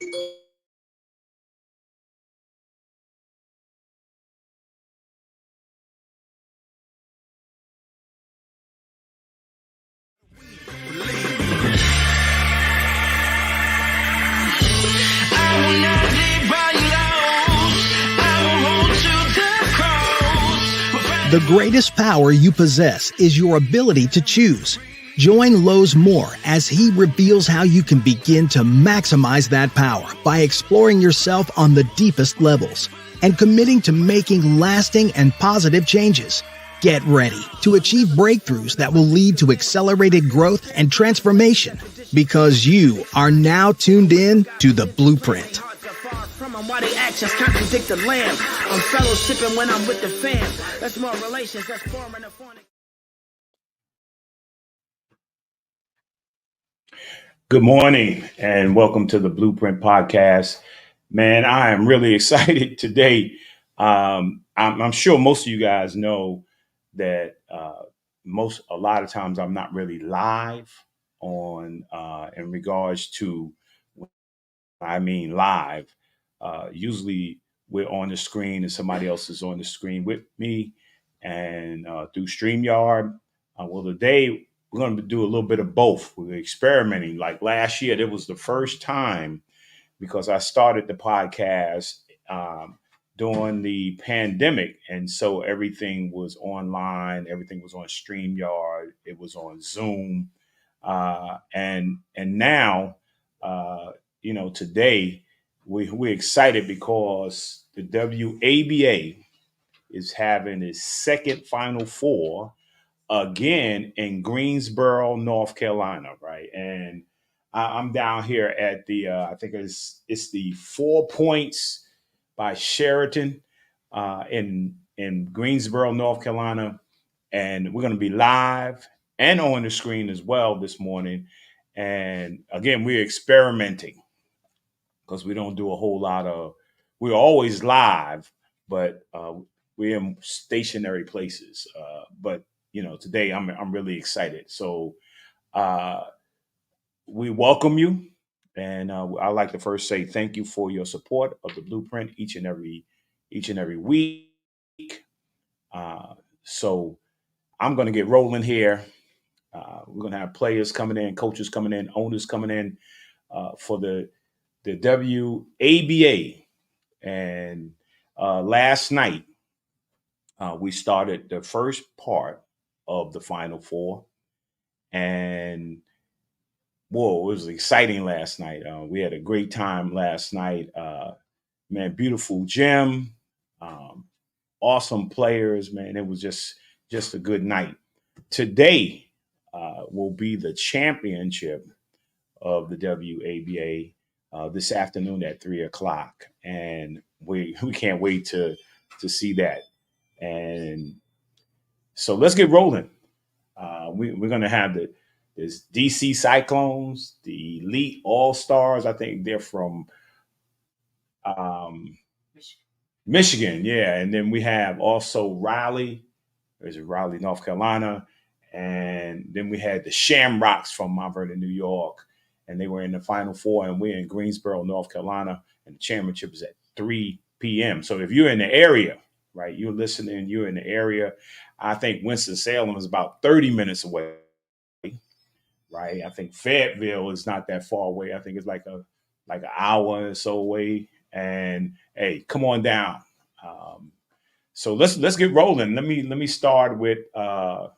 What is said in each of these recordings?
The greatest power you possess is your ability to choose. Join Lowe's Moore as he reveals how you can begin to maximize that power by exploring yourself on the deepest levels and committing to making lasting and positive changes. Get ready to achieve breakthroughs that will lead to accelerated growth and transformation, because you are now tuned in to The Blueprint. Why they actions contradict the lamb. I'm fellowshipping when I'm with the fam. That's more relations, that's foreign and foreign. Good morning and welcome to the Blueprint Podcast. Man, I am really excited today. I'm sure most of you guys know that a lot of times I'm not really live on in regards to, I mean live. Usually we're on the screen and somebody else is on the screen with me and through StreamYard. Well, today we're going to do a little bit of both. We're experimenting. Like last year, it was the first time because I started the podcast during the pandemic. And so everything was online. Everything was on StreamYard. It was on Zoom. And now, today, we're excited because the WABA is having its second Final Four again in Greensboro, North Carolina, right? And I'm down here at the I think it's the 4 Points by Sheraton in Greensboro, North Carolina, and we're going to be live and on the screen as well this morning. And again, we're experimenting, because we don't do a whole lot of, we're always live, but we're in stationary places. But today I'm really excited. So we welcome you, and I'd like to first say thank you for your support of the Blueprint each and every week. So I'm going to get rolling here. We're going to have players coming in, coaches coming in, owners coming in for the WABA. And last night, we started the first part of the Final Four. And, whoa, it was exciting last night. We had a great time last night. Man, beautiful gym, awesome players, man. It was just a good night. Today will be the championship of the WABA this afternoon at 3:00, and we can't wait to see that. And so let's get rolling. We're going to have this DC Cyclones, the Elite All Stars. I think they're from Michigan, yeah. And then we have also Raleigh. There's Raleigh, North Carolina. And then we had the Shamrocks from Mount Vernon, New York. And they were in the Final Four, and we're in Greensboro, North Carolina. And the championship is at 3 p.m. So if you're in the area, right, you're listening, you're in the area. I think Winston-Salem is about 30 minutes away, right? I think Fayetteville is not that far away. I think it's like an hour or so away. And hey, come on down. So let's get rolling. Let me start with my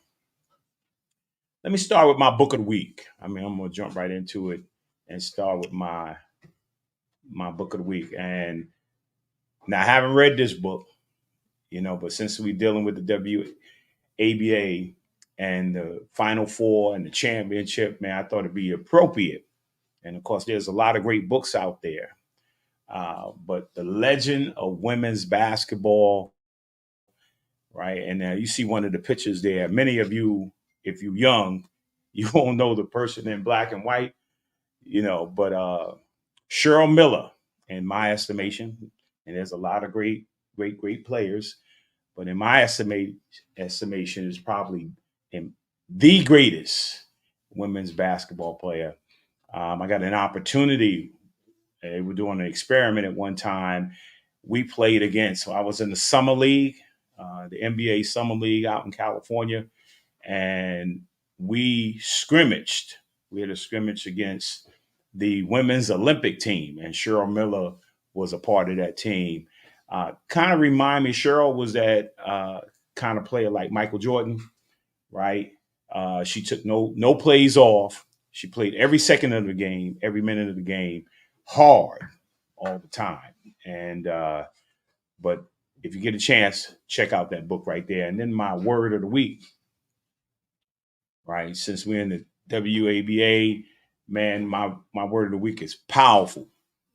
book of the week. I mean, I'm gonna jump right into it and start with my book of the week. And now I haven't read this book, but since we're dealing with the WABA and the Final Four and the championship, man, I thought it'd be appropriate. And of course, there's a lot of great books out there. But The Legend of Women's Basketball, right? And you see one of the pictures there. Many of you, if you're young, you won't know the person in black and white, but Cheryl Miller, in my estimation, and there's a lot of great players, but in my estimation is probably the greatest women's basketball player. I got an opportunity They were doing an experiment at one time. We played against. So I was in the summer league, the NBA summer league out in California, and we scrimmaged. We had a scrimmage against the women's Olympic team, and Cheryl Miller was a part of that team. Kind of remind me, Cheryl was that kind of player like Michael Jordan, right? She took no plays off. She played every second of the game, every minute of the game, hard all the time. And but if you get a chance, check out that book right there. And then my word of the week, right? Since we're in the WABA, man, my word of the week is powerful,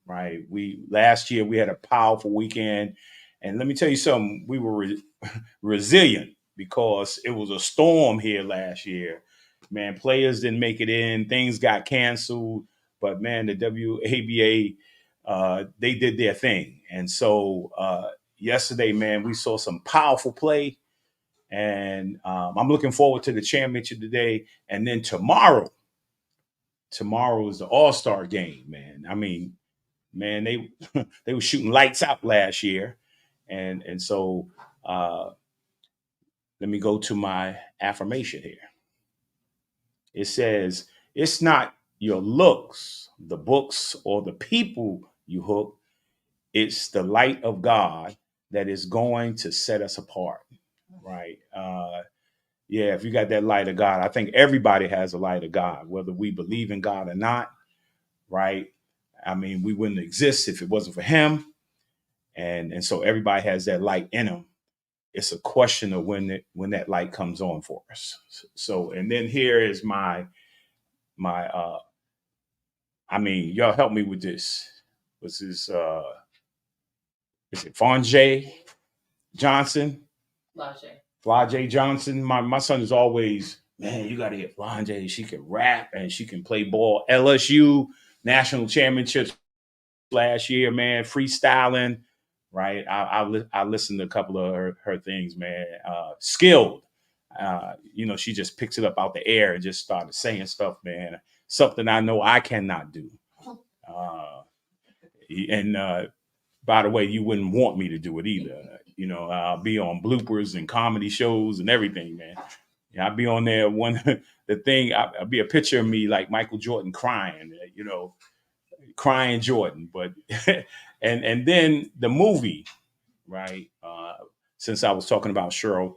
right? We last year we had a powerful weekend, and let me tell you something. We were resilient because it was a storm here last year. Man, players didn't make it in. Things got canceled, but man, the WABA they did their thing, and so yesterday, man, we saw some powerful play. And I'm looking forward to the championship today. And then tomorrow is the All-Star game, man. I mean, man, they they were shooting lights out last year. And so let me go to my affirmation here. It says, it's not your looks, the books, or the people you hook. It's the light of God that is going to set us apart, right? Yeah, if you got that light of God, I think everybody has a light of God, whether we believe in God or not, right? I mean, we wouldn't exist if it wasn't for Him, and so everybody has that light in them. It's a question of when that light comes on for us. So, and then here is my I mean, y'all help me with this. This is it Fonje Johnson? Flajay Johnson. My son is always, man, you got to get Flajay. She can rap and she can play ball. LSU national championships last year, man, freestyling, right? I listened to a couple of her things, man. Skilled. She just picks it up out the air and just started saying stuff, man. Something I know I cannot do. And by the way, you wouldn't want me to do it either. I'll be on bloopers and comedy shows and everything, man. Yeah, I'll be on there. I'll be a picture of me like Michael Jordan crying, crying Jordan. But and then the movie, right? Since I was talking about Cheryl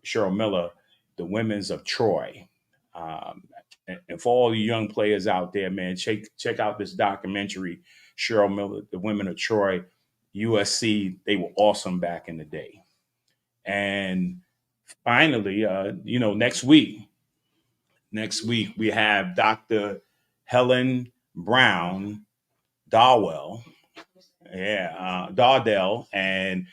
Miller, The Women's of Troy. And for all the young players out there, man, check out this documentary, Cheryl Miller, The Women of Troy, USC. They were awesome back in the day. And finally, next week we have Dr. Helen Brown Darwell. Yeah, Dardell. And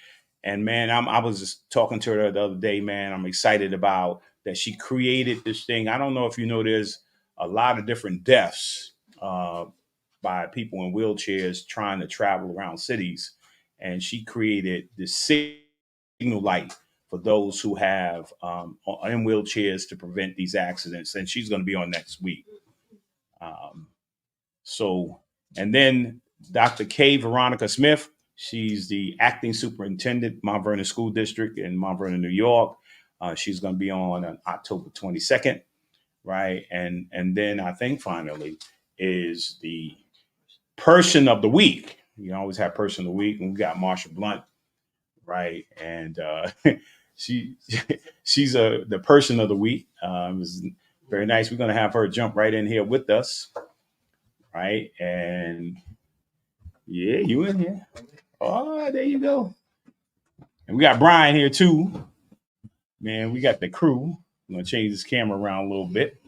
man, I was just talking to her the other day, man. I'm excited about that she created this thing. I don't know if you know, there's a lot of different deaths by people in wheelchairs trying to travel around cities. And she created this signal light for those who have in wheelchairs to prevent these accidents. And she's going to be on next week. And then Dr. K. Veronica Smith, she's the acting superintendent, Mount Vernon School District in Mount Vernon, New York. She's going to be on October 22nd, right? And then I think finally is the person of the week. You always have person of the week, and we got Marsha Blount, right? And she's the person of the week. It was very nice. We're going to have her jump right in here with us, right? And yeah, you in here. Oh, there you go. And we got Brian here too. Man, we got the crew. I'm gonna change this camera around a little bit.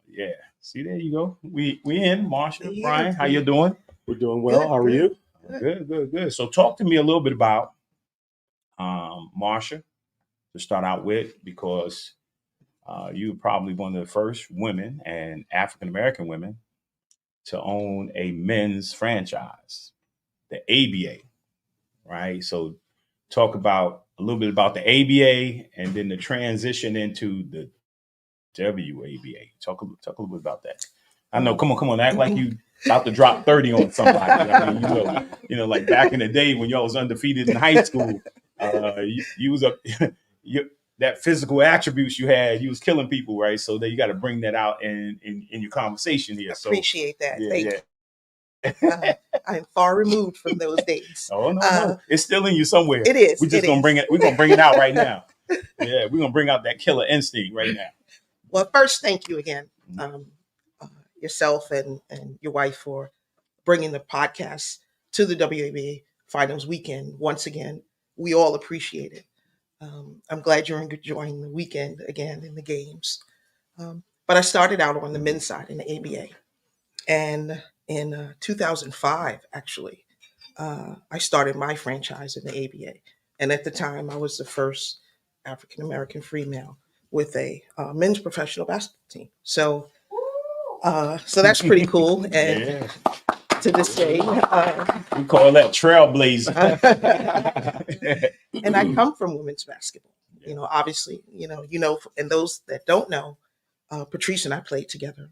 Yeah. See, there you go. We in, Marsha, yeah, Brian. How you doing? We're doing well. Good, how are you? Good. So talk to me a little bit about Marsha to start out with, because you're probably one of the first women and African American women to own a men's franchise, the ABA, right? So talk about a little bit about the ABA and then the transition into the WABA. Talk a little bit about that. I know. Come on. Act like you about to drop 30 on somebody. I mean, like back in the day when y'all was undefeated in high school, you was that physical attributes you had, you was killing people, right? So that you got to bring that out in your conversation here. Appreciate that. Yeah, Thank you. I'm far removed from those days. Oh no, it's still in you somewhere. It is. We're just gonna bring it. We're gonna bring it out right now. Yeah, we're gonna bring out that killer instinct right now. Well, first, thank you again, yourself and your wife for bringing the podcast to the WABA Finals weekend once again. We all appreciate it. I'm glad you're enjoying the weekend again in the games. But I started out on the men's side in the ABA, and in 2005, actually, I started my franchise in the ABA. And at the time, I was the first African American female with a men's professional basketball team. So that's pretty cool. And to this day, we call that trailblazer. And I come from women's basketball. Obviously, and those that don't know, Patrice and I played together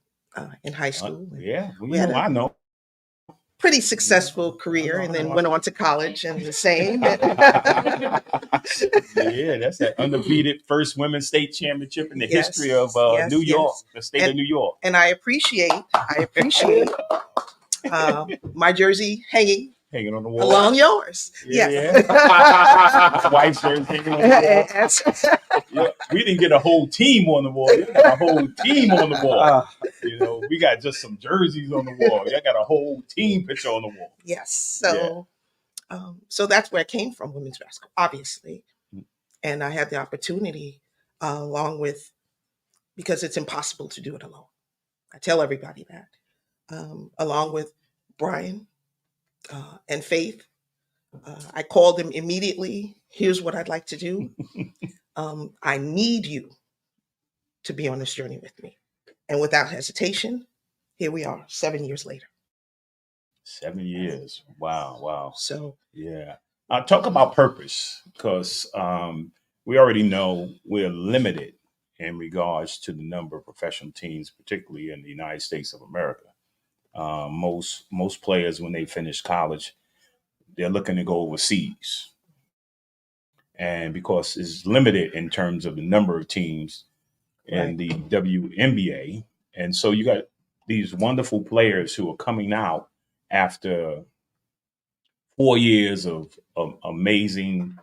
in high school. I know. Pretty successful career, and then went on to college and the same. Yeah, that's that undefeated first women's state championship in the history of New York, the state of New York. And I appreciate my jersey hanging on the wall along yours. Wife's jersey hanging on the wall. We didn't get a whole team on the wall. You got a whole team on the wall. We got just some jerseys on the wall. I got a whole team picture on the wall. Yes. So that's where I came from, women's basketball, obviously. And I had the opportunity along with, because it's impossible to do it alone. I tell everybody that. Along with Brian and Faith, I called them immediately. Here's what I'd like to do. I need you to be on this journey with me. And without hesitation, here we are 7 years later. 7 years. Wow. So, talk about purpose, because we already know we're limited in regards to the number of professional teams, particularly in the United States of America. Most players, when they finish college, they're looking to go overseas. And because it's limited in terms of the number of teams in the WNBA. And so you got these wonderful players who are coming out after 4 years of amazing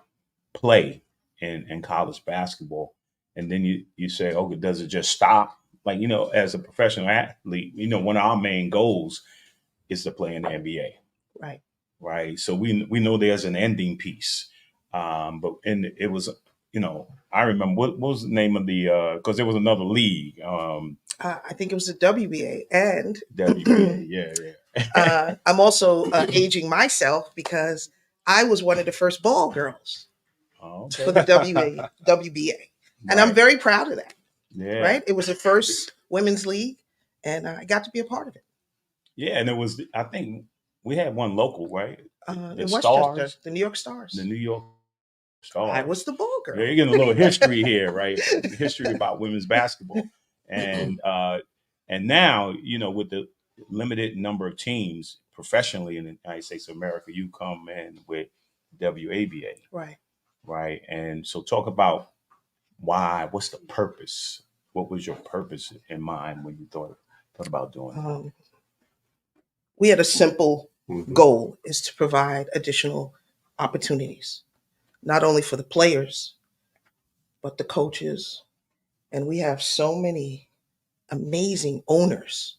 play in college basketball. And then you say, okay, does it just stop? Like, as a professional athlete, one of our main goals is to play in the NBA. Right. So we know there's an ending piece. It was, I remember what was the name of the, because there was another league. I think it was the WBA. And WBA, I'm also aging myself because I was one of the first ball girls for the WBA. And I'm very proud of that. Yeah. Right. It was the first women's league, and I got to be a part of it. Yeah. And it was, I think we had one local, right? The Stars. The New York Stars. The New York Stars. I was the ball girl. Yeah, you're getting a little history here, right? History about women's basketball. And now, with the limited number of teams professionally in the United States of America, you come in with WABA. Right. And so talk about why, what's the purpose? What was your purpose in mind when you thought about doing it? We had a simple goal, is to provide additional opportunities, not only for the players, but the coaches. And we have so many amazing owners.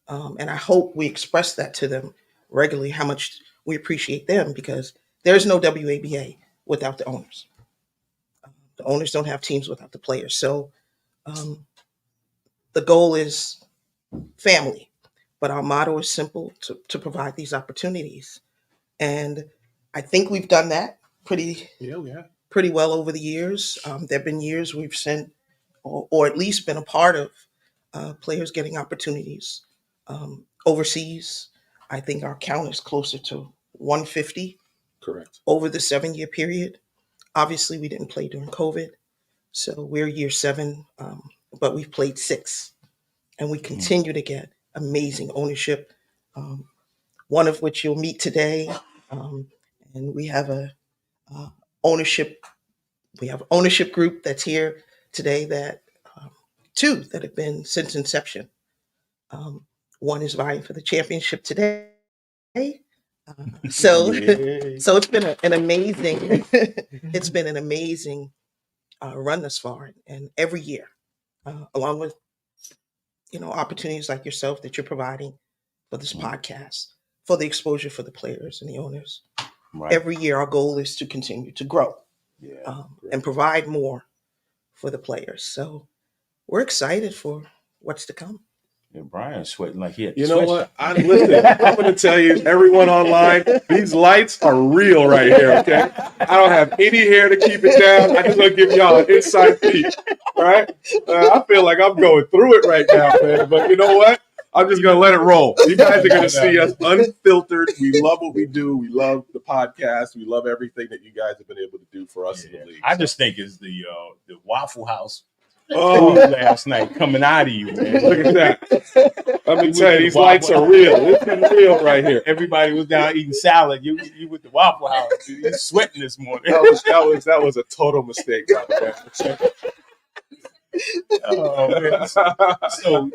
And I hope we express that to them regularly, how much we appreciate them, because there's no WABA without the owners. The owners don't have teams without the players. So the goal is family, but our motto is simple, to provide these opportunities. And I think we've done that pretty well over the years. There have been years we've sent, or at least been a part of, players getting opportunities overseas. I think our count is closer to 150. Correct. Over the 7-year period. Obviously, we didn't play during COVID, so we're year 7, but we've played 6, and we continue to get amazing ownership. one of which you'll meet today. And we have a ownership. We have an ownership group that's here today that two that have been since inception. One is vying for the championship today. So Yay. so it's been an amazing it's been an amazing run thus far, and every year, along with opportunities like yourself that you're providing for this podcast, for the exposure for the players and the owners. Right. Every year, our goal is to continue to grow and provide more for the players. So we're excited for what's to come. Yeah, Brian's sweating like he had You know what? Listen, I'm going to tell you, everyone online, these lights are real right here, okay? I don't have any hair to keep it down. I'm just going to give y'all an inside peek, all right? I feel like I'm going through it right now, man. But you know what? I'm just going to let it roll. You guys are going to see us unfiltered. We love what we do. We love the podcast. We love everything that you guys have been able to do for us in the league. I just think it's the Waffle House last night coming out of you, man. Look at that. Let me tell you, these lights are real. This is real right here. Everybody was down eating salad. You with the Waffle House. You're sweating this morning. That was a total mistake, by the way. Oh, man. So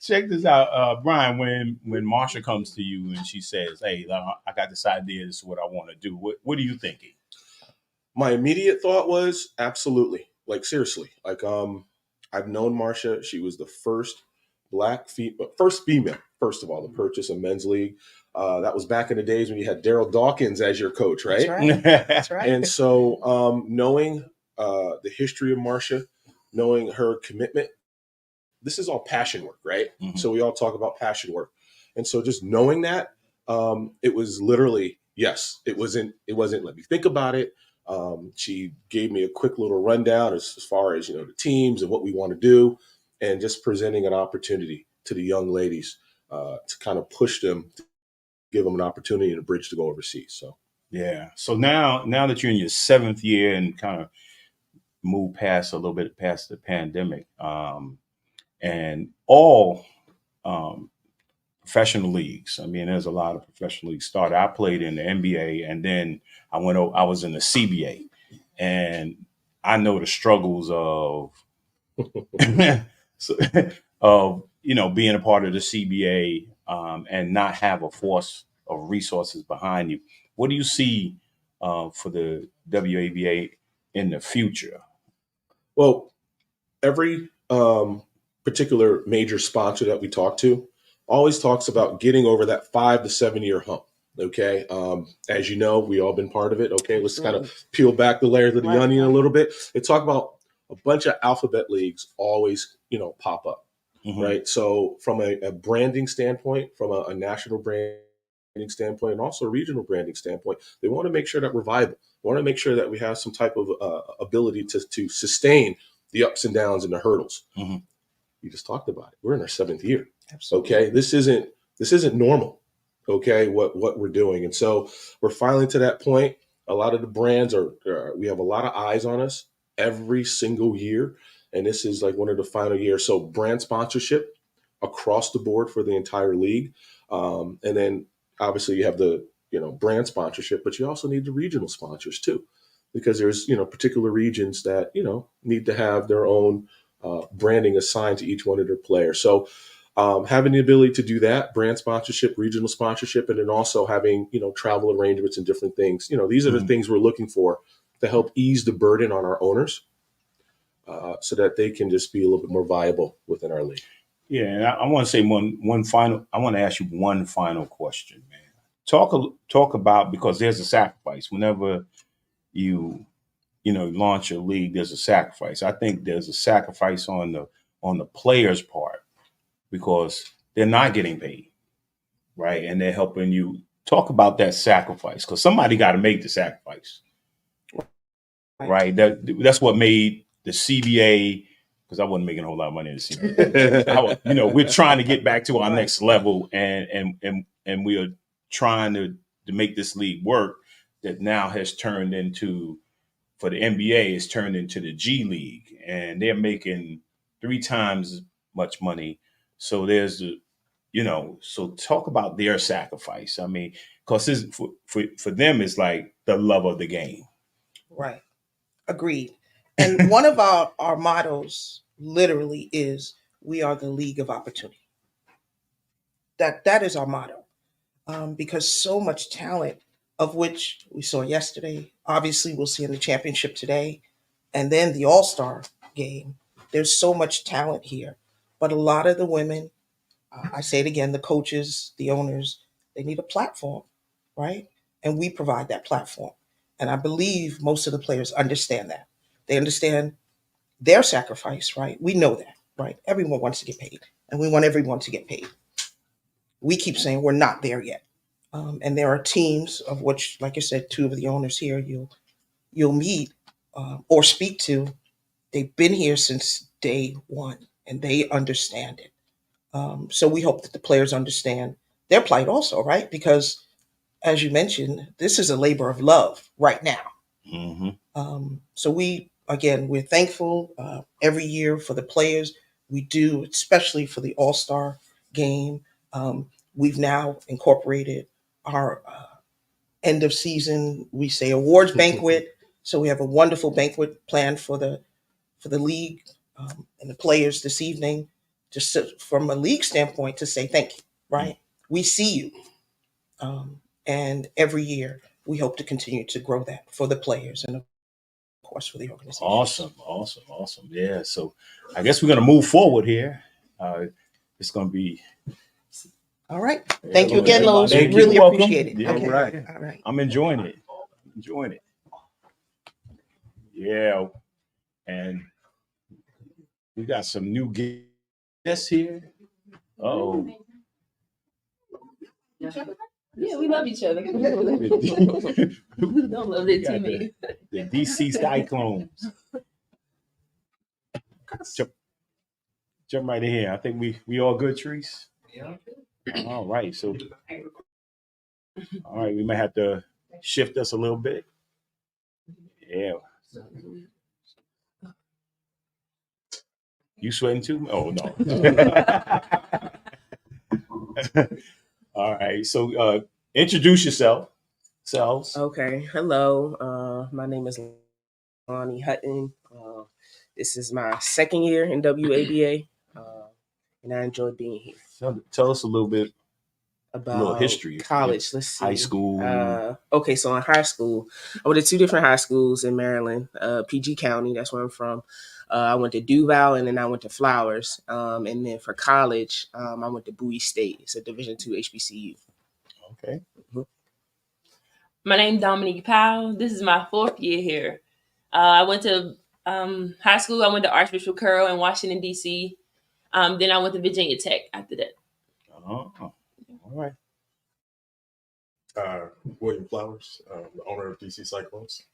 check this out, Brian. When Marsha comes to you and she says, "Hey, I got this idea. This is what I want to do." What are you thinking? My immediate thought was absolutely. Like, seriously. Like, I've known Marsha. She was the first first female, first of all, to purchase a men's league. That was back in the days when you had Daryl Dawkins as your coach, right? That's right. That's right. And so knowing the history of Marsha, knowing her commitment, this is all passion work, right? Mm-hmm. So we all talk about passion work. And so just knowing that, it was literally, yes, it wasn't let me think about it. She gave me a quick little rundown as far as, the teams and what we want to do, and just presenting an opportunity to the young ladies to kind of push them, to give them an opportunity and a bridge to go overseas. So, yeah. So now that you're in your 7th year and kind of move past a little bit past the pandemic, and all professional leagues. I mean, there's a lot of professional leagues started. I played in the NBA, and then I was in the CBA, and I know the struggles of being a part of the CBA and not have a force of resources behind you. What do you see for the WABA in the future? Well, every particular major sponsor that we talk to always talks about getting over that 5 to 7 year hump. Okay. As you know, we all been part of it. Okay. Let's kind of peel back the layers of the onion a little bit. They talk about a bunch of alphabet leagues always, pop up. Mm-hmm. Right. So from a branding standpoint, from a national branding standpoint, and also a regional branding standpoint, they want to make sure that we're viable. They want to make sure that we have some type of ability to sustain the ups and downs and the hurdles. Mm-hmm. You just talked about it. We're in our 7th year. Absolutely. Okay. This isn't normal. Okay. What we're doing. And so we're finally to that point. A lot of the brands we have a lot of eyes on us every single year. And this is like one of the final years. So brand sponsorship across the board for the entire league. And then obviously you have the, brand sponsorship, but you also need the regional sponsors too, because there's, particular regions that, need to have their own branding assigned to each one of their players. So having the ability to do that, brand sponsorship, regional sponsorship, and then also having, travel arrangements and different things, these are the things we're looking for to help ease the burden on our owners so that they can just be a little bit more viable within our league. Yeah. And I want to say I want to ask you one final question, man. Talk about, because there's a sacrifice whenever you launch a league, there's a sacrifice. I think there's a sacrifice on the players' part because they're not getting paid, right? And they're helping you. Talk about that sacrifice, because somebody got to make the sacrifice, right? That's what made the CBA, because I wasn't making a whole lot of money in the CBA. We're trying to get back to our next level, and we are trying to make this league work. That now has turned into, for the NBA, it's turned into the G League, and they're making 3 times as much money. So there's So talk about their sacrifice. I mean, because for them, it's like the love of the game. Right. Agreed. And one of our mottos literally is we are the league of opportunity. That is our motto. Because so much talent, of which we saw yesterday, obviously we'll see in the championship today, and then the All-Star game. There's so much talent here. But a lot of the women, I say it again, the coaches, the owners, they need a platform, right? And we provide that platform. And I believe most of the players understand that. They understand their sacrifice, right? We know that, right? Everyone wants to get paid, and we want everyone to get paid. We keep saying we're not there yet. And there are teams of which, like I said, two of the owners here you'll meet or speak to. They've been here since day one, and they understand it. So we hope that the players understand their plight also, right? Because as you mentioned, this is a labor of love right now. So we're thankful every year for the players. We do, especially for the All-Star game. We've now incorporated our end of season, we say awards banquet. So we have a wonderful banquet planned for the league and the players this evening, just from a league standpoint to say thank you, right? We see you. And every year we hope to continue to grow that for the players and of course for the organization. Awesome. Yeah. So I guess we're going to move forward here. It's going to be. All right. Thank you again, Lowe's. Thank you. Really Welcome. appreciate it. Yeah, Okay. All All right. I'm enjoying it. Yeah. And we got some new guests here. Oh. Yeah, we love each other. We don't love their teammates. The DC Cyclones. Jump right in here. I think we all good, Treese? Yeah. All right. So, all right, we might have to shift us a little bit. Yeah. You sweating too? Oh, no. All right. So introduce yourselves. Okay. Hello. My name is Lonnie Hutton. This is my second year in WABA, and I enjoy being here. Tell us a little bit about a little history. College. Let's see. High school. Okay, so in high school, I went to two different high schools in Maryland, PG County, that's where I'm from. I went to Duval, and then I went to Flowers. And then for college, I went to Bowie State. It's a Division II HBCU. Okay. Mm-hmm. My name's Dominique Powell. This is my fourth year here. I went to high school. I went to Archbishop Curl in Washington, D.C. Then I went to Virginia Tech after that. Oh, all right. William Flowers, the owner of DC Cyclones.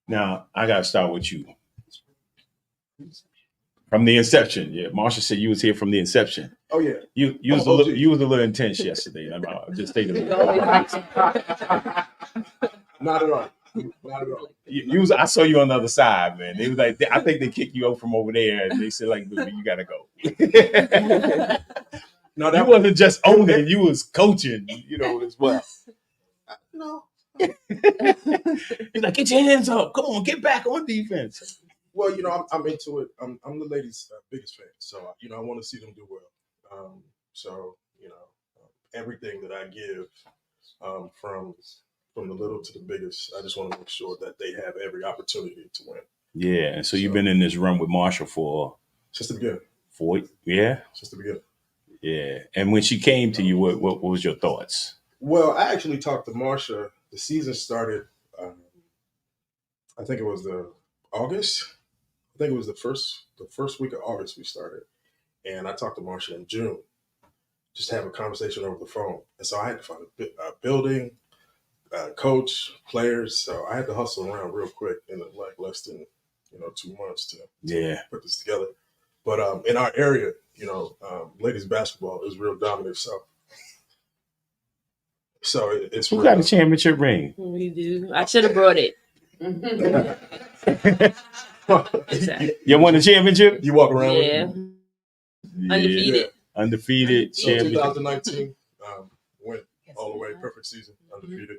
Now, I got to start with you. From the inception. Yeah, Marsha said you was here from the inception. Oh, yeah. You was a little intense yesterday. I'm just stating it. Not at all. Not at all. I saw you on the other side, man. They was like, I think they kicked you out from over there, and they said, like, you got to go. No, that wasn't just owning; you was coaching, as well. No. He's like, get your hands up! Come on, get back on defense. Well, I'm into it. I'm the ladies' biggest fan, so I want to see them do well. Everything that I give, from the little to the biggest, I just want to make sure that they have every opportunity to win. Yeah, and so you've been in this run with Marsha for since the beginning. Since the beginning. Yeah, and when she came to you, what was your thoughts? Well, I actually talked to Marsha. The season started. I think it was August. I think it was the first week of August we started, and I talked to Marsha in June. Just have a conversation over the phone, and so I had to find a building, coach, players. So I had to hustle around real quick in like less than 2 months to put this together. But in our area, ladies basketball is real dominant. So it's who got a championship ring? We do. I should have brought it. You won the championship? You walk around with it? Undefeated. undefeated So champion. 2019 went all the way, perfect season, undefeated.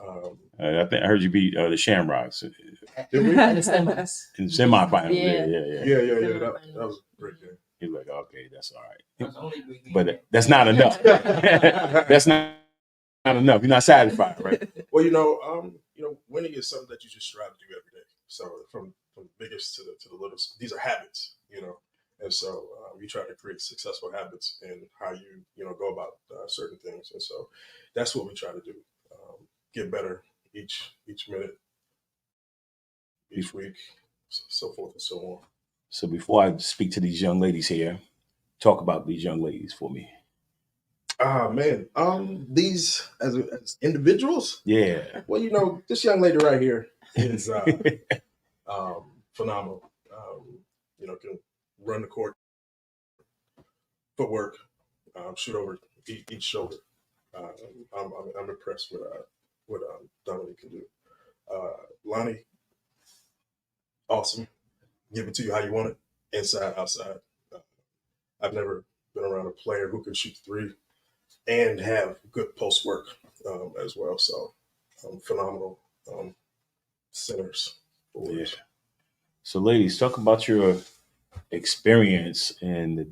I think I heard you beat the Shamrocks Did we? in the semifinals. Yeah. Yeah. That was a great game. He's like, okay, that's all right, but that's not enough. That's not enough. You're not satisfied, right? Well, winning is something that you just strive to do every day. So from the biggest to the littlest, these are habits, and so you try to create successful habits in how you go about certain things, and so that's what we try to do. Get better each minute, each week, so forth and so on. So before I speak to these young ladies here, talk about these young ladies for me. Man, these as individuals, Yeah. Well, this young lady right here is phenomenal. Can run the court, footwork, shoot over each shoulder. I'm impressed with what Dominique can do. Lonnie, awesome. Give it to you how you want it, inside, outside. I've never been around a player who can shoot three and have good post work as well. So phenomenal centers. Yeah. So, ladies, talk about your experience in the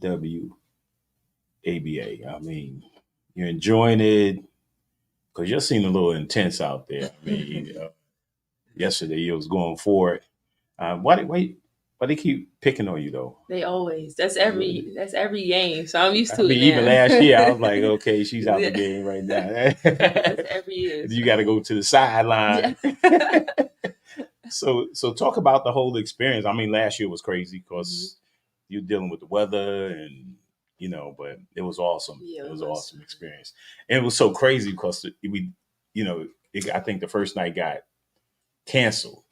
WABA. I mean, you're enjoying it because you're seeming a little intense out there. I mean, yesterday you was going for it. Why they keep picking on you though? They always. That's every game. So I'm used to it. Even last year, I was like, okay, she's out the game right now. That's every year. You got to go to the sideline. Yeah. So talk about the whole experience. I mean, last year was crazy because you're dealing with the weather and but it was awesome. Yeah, it was an awesome experience. And it was so crazy because I think the first night got canceled,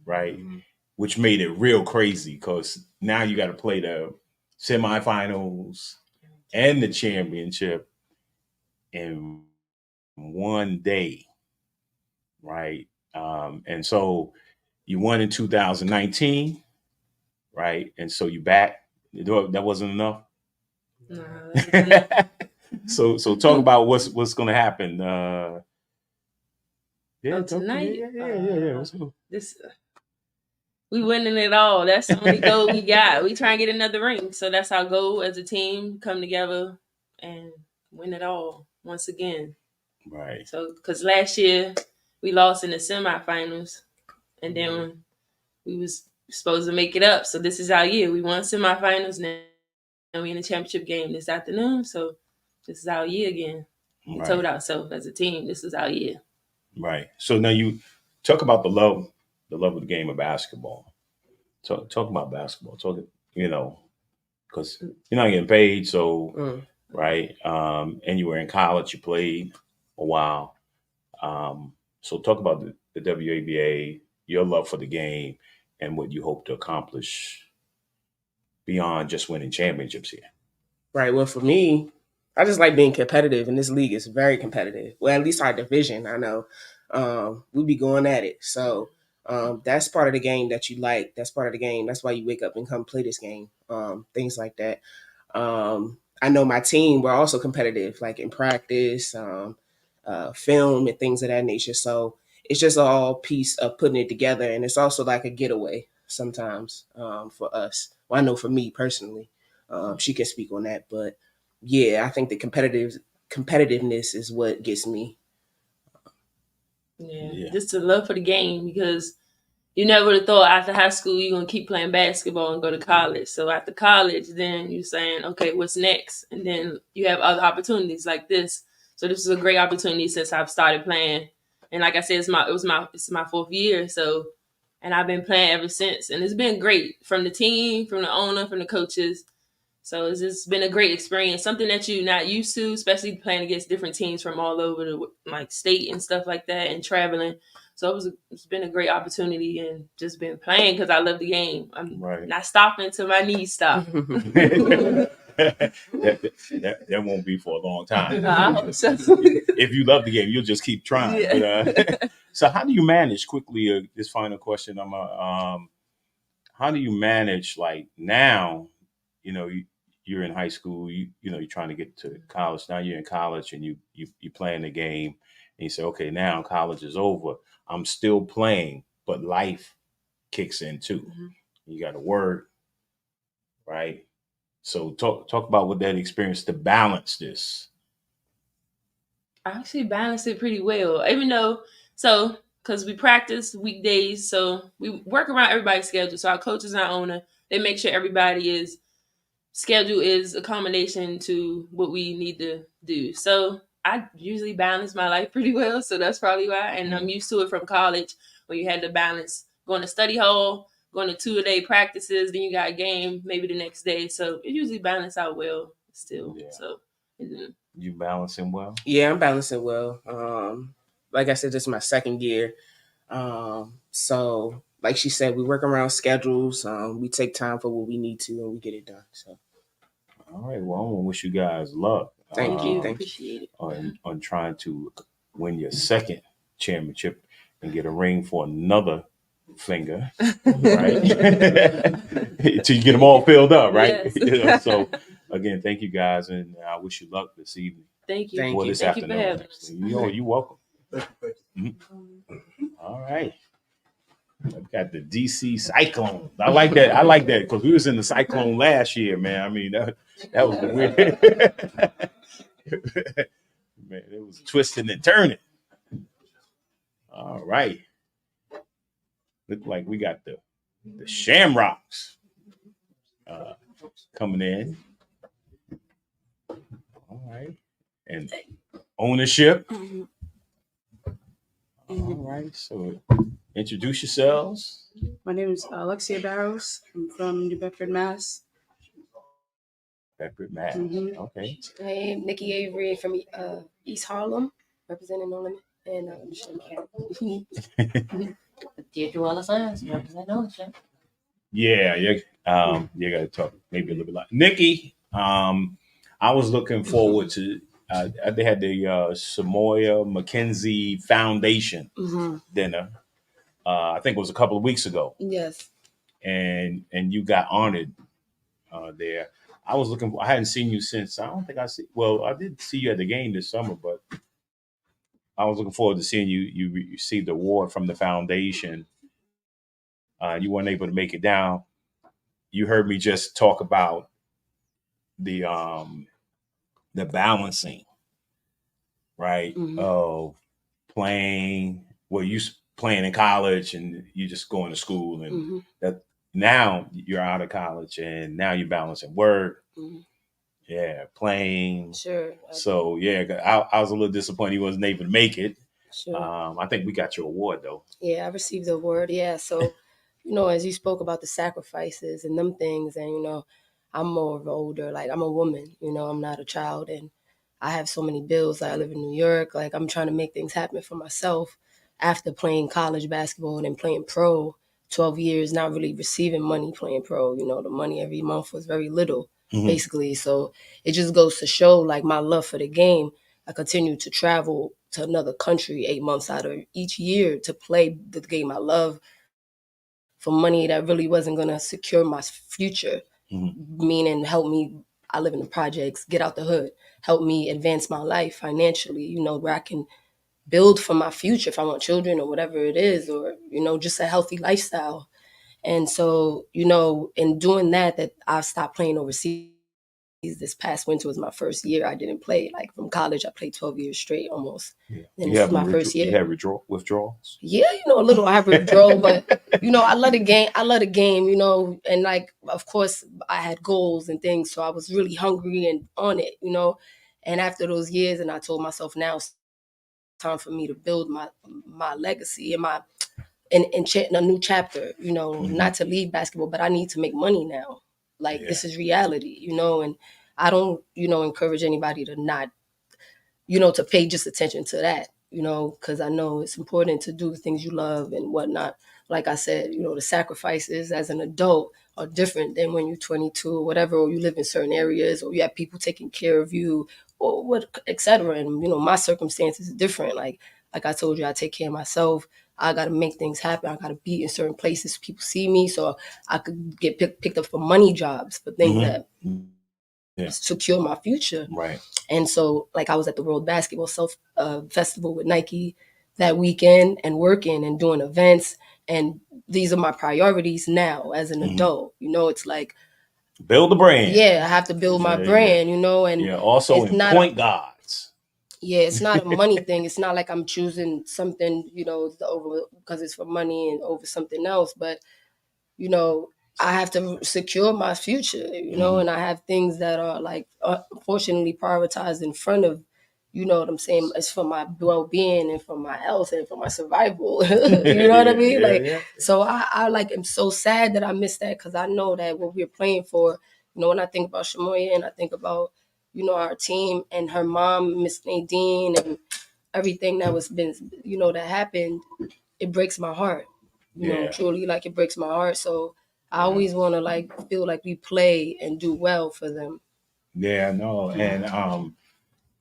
right? Mm-hmm. Which made it real crazy because now you got to play the semifinals and the championship in one day, right? And so you won in 2019, right? And so you back. That wasn't enough. No, that wasn't So talk about what's going to happen. Tonight. Yeah. We winning it all. That's the only goal we got. We try and get another ring. So that's our goal as a team, come together and win it all once again. Right. So, because last year we lost in the semifinals and then we was supposed to make it up. So this is our year. We won semifinals now and we in the championship game this afternoon. So this is our year again. We told ourselves as a team, this is our year. Right. So now you talk about the love of the game of basketball. Talk about basketball. Because you're not getting paid, so right. And you were in college. You played a while. So talk about the WABA, your love for the game, and what you hope to accomplish beyond just winning championships here. Right. Well, for me, I just like being competitive, and this league is very competitive. Well, at least our division, I know. We be going at it. So that's part of the game that you like. That's part of the game. That's why you wake up and come play this game. Things like that. I know my team, we're also competitive, like in practice, film and things of that nature. So it's just all piece of putting it together. And it's also like a getaway sometimes for us. Well, I know for me personally, she can speak on that. But yeah, I think the competitiveness is what gets me. Yeah, just the love for the game, because you never would have thought after high school you're going to keep playing basketball and go to college. So after college, then you're saying, okay, what's next? And then you have other opportunities like this. So this is a great opportunity since I've started playing. And like I said, it's my fourth year. So, and I've been playing ever since. And it's been great from the team, from the owner, from the coaches. So it's just been a great experience, something that you're not used to, especially playing against different teams from all over the state and stuff like that, and traveling. So it's been a great opportunity, and just been playing because I love the game. I'm not stopping till my knees stop. that won't be for a long time. I hope so. If you love the game, you'll just keep trying. Yeah. But, so how do you manage quickly? This final question. How do you manage like now? you're in high school, you're trying to get to college. Now you're in college and you playing the game, and you say, okay, now college is over. I'm still playing, but life kicks in too. Mm-hmm. You got to work, right? So talk about what that experience to balance this. I actually balanced it pretty well, even though, so, because we practice weekdays, so we work around everybody's schedule. So our coaches and our owner, they make sure everybody is schedule is a combination to what we need to do. So I usually balance my life pretty well. So that's probably why. And I'm used to it from college where you had to balance going to study hall, going to 2-a-day practices, then you got a game maybe the next day. So it usually balance out well still. Yeah. So You balancing well? Yeah, I'm balancing well. Like I said, this is my second year. So like she said, we work around schedules. We take time for what we need to and we get it done. So all right. Well, I want to wish you guys luck. Thank you. Appreciate it. On trying to win your second championship and get a ring for another finger, right? Till you get them all filled up, right? Yes. So again, thank you guys, and I wish you luck this evening. Thank you. Thank Or you. this Thank you for afternoon. having us. You're welcome. Thank you. All right. I've got the DC Cyclone. I like that because we was in the Cyclone last year, man. I mean, that was the weird. Man, it was twisting and turning. All right. Look like we got the Shamrocks coming in. All right. And ownership. All right. So introduce yourselves. My name is Alexia Barrows. I'm from New Bedford, Mass. Bedford, Mass. Mhm. Okay. I'm Nikki Avery from East Harlem, representing No Limit and Deirdre Wallace Irons, represent ownership. Yeah. You got to talk maybe a little bit like Nikki. I was looking forward to. They had the Samoya McKenzie Foundation dinner. I think it was a couple of weeks ago, yes. and you got honored there. I was looking. I hadn't seen you since. I don't think I see. Well, I did see you at the game this summer, but I was looking forward to seeing you. You received the award from the foundation. You weren't able to make it down. You heard me just talk about the balancing, right? Of playing. Well, you playing in college, and you just going to school, and that. Now you're out of college and now you're balancing work. Yeah, playing. Sure. So yeah, I was a little disappointed he wasn't able to make it. Sure. I think we got your award though. Yeah, I received the award. Yeah. So, as you spoke about the sacrifices and them things, and I'm more of an older, like I'm a woman, I'm not a child, and I have so many bills. Like I live in New York. Like I'm trying to make things happen for myself after playing college basketball and then playing pro. 12 years, not really receiving money playing pro. The money every month was very little, basically. So it just goes to show, like, my love for the game. I continue to travel to another country 8 months out of each year to play the game I love for money that really wasn't going to secure my future, meaning help me. I live in the projects, get out the hood, help me advance my life financially, where I can build for my future if I want children or whatever it is, or, just a healthy lifestyle. And so, in doing that I stopped playing overseas. This past winter was my first year. I didn't play. Like from college, I played 12 years straight almost. Yeah. And this was my first year. You have withdrawals? Yeah, a little. I have withdrawal, but I love the game. And like, of course, I had goals and things, so I was really hungry and on it. And after those years, and I told myself now, time for me to build my legacy and a new chapter, not to leave basketball, but I need to make money now. Like this is reality, and I don't, encourage anybody to not, to pay just attention to that, because I know it's important to do the things you love and whatnot. Like I said, the sacrifices as an adult are different than when you're 22 or whatever, or you live in certain areas, or you have people taking care of you, or what, etc. And my circumstances are different. Like I told you, I take care of myself. I got to make things happen. I got to be in certain places. People see me, so I could get picked up for money jobs, for things that secure my future. Right. And so, like, I was at the World Basketball Festival with Nike that weekend and working and doing events. And these are my priorities now as an adult. You know, it's like, build the brand. Yeah, I have to build my brand, you know, and also in point guards. Yeah, it's not a money thing. It's not like I'm choosing something, you know, over because it's for money and over something else. But, you know, I have to secure my future, you know, and I have things that are like, unfortunately, prioritized in front of, you know what I'm saying? It's for my well-being and for my health and for my survival. You know what I mean? So I like, am so sad that I missed that, because I know that what we're playing for, you know, when I think about Shamoya and I think about, you know, our team and her mom, Miss Nadine, and everything that that happened, it breaks my heart. You know, truly, like, it breaks my heart. So I always want to, like, feel like we play and do well for them. Yeah, no. And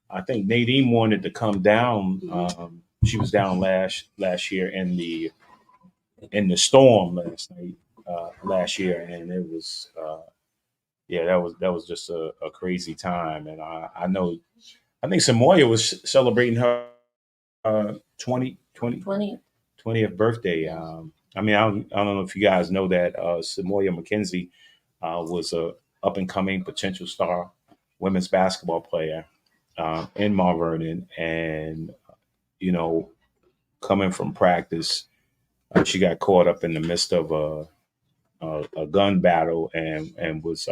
I think Nadine wanted to come down. She was down last year in the storm last year, and it was that was just a crazy time. And I know, I think Samoya was celebrating her 20th birthday. I mean, I don't know if you guys know that Samoya McKenzie was a up and coming potential star women's basketball player in Mount Vernon, and you know, coming from practice, she got caught up in the midst of a gun battle and was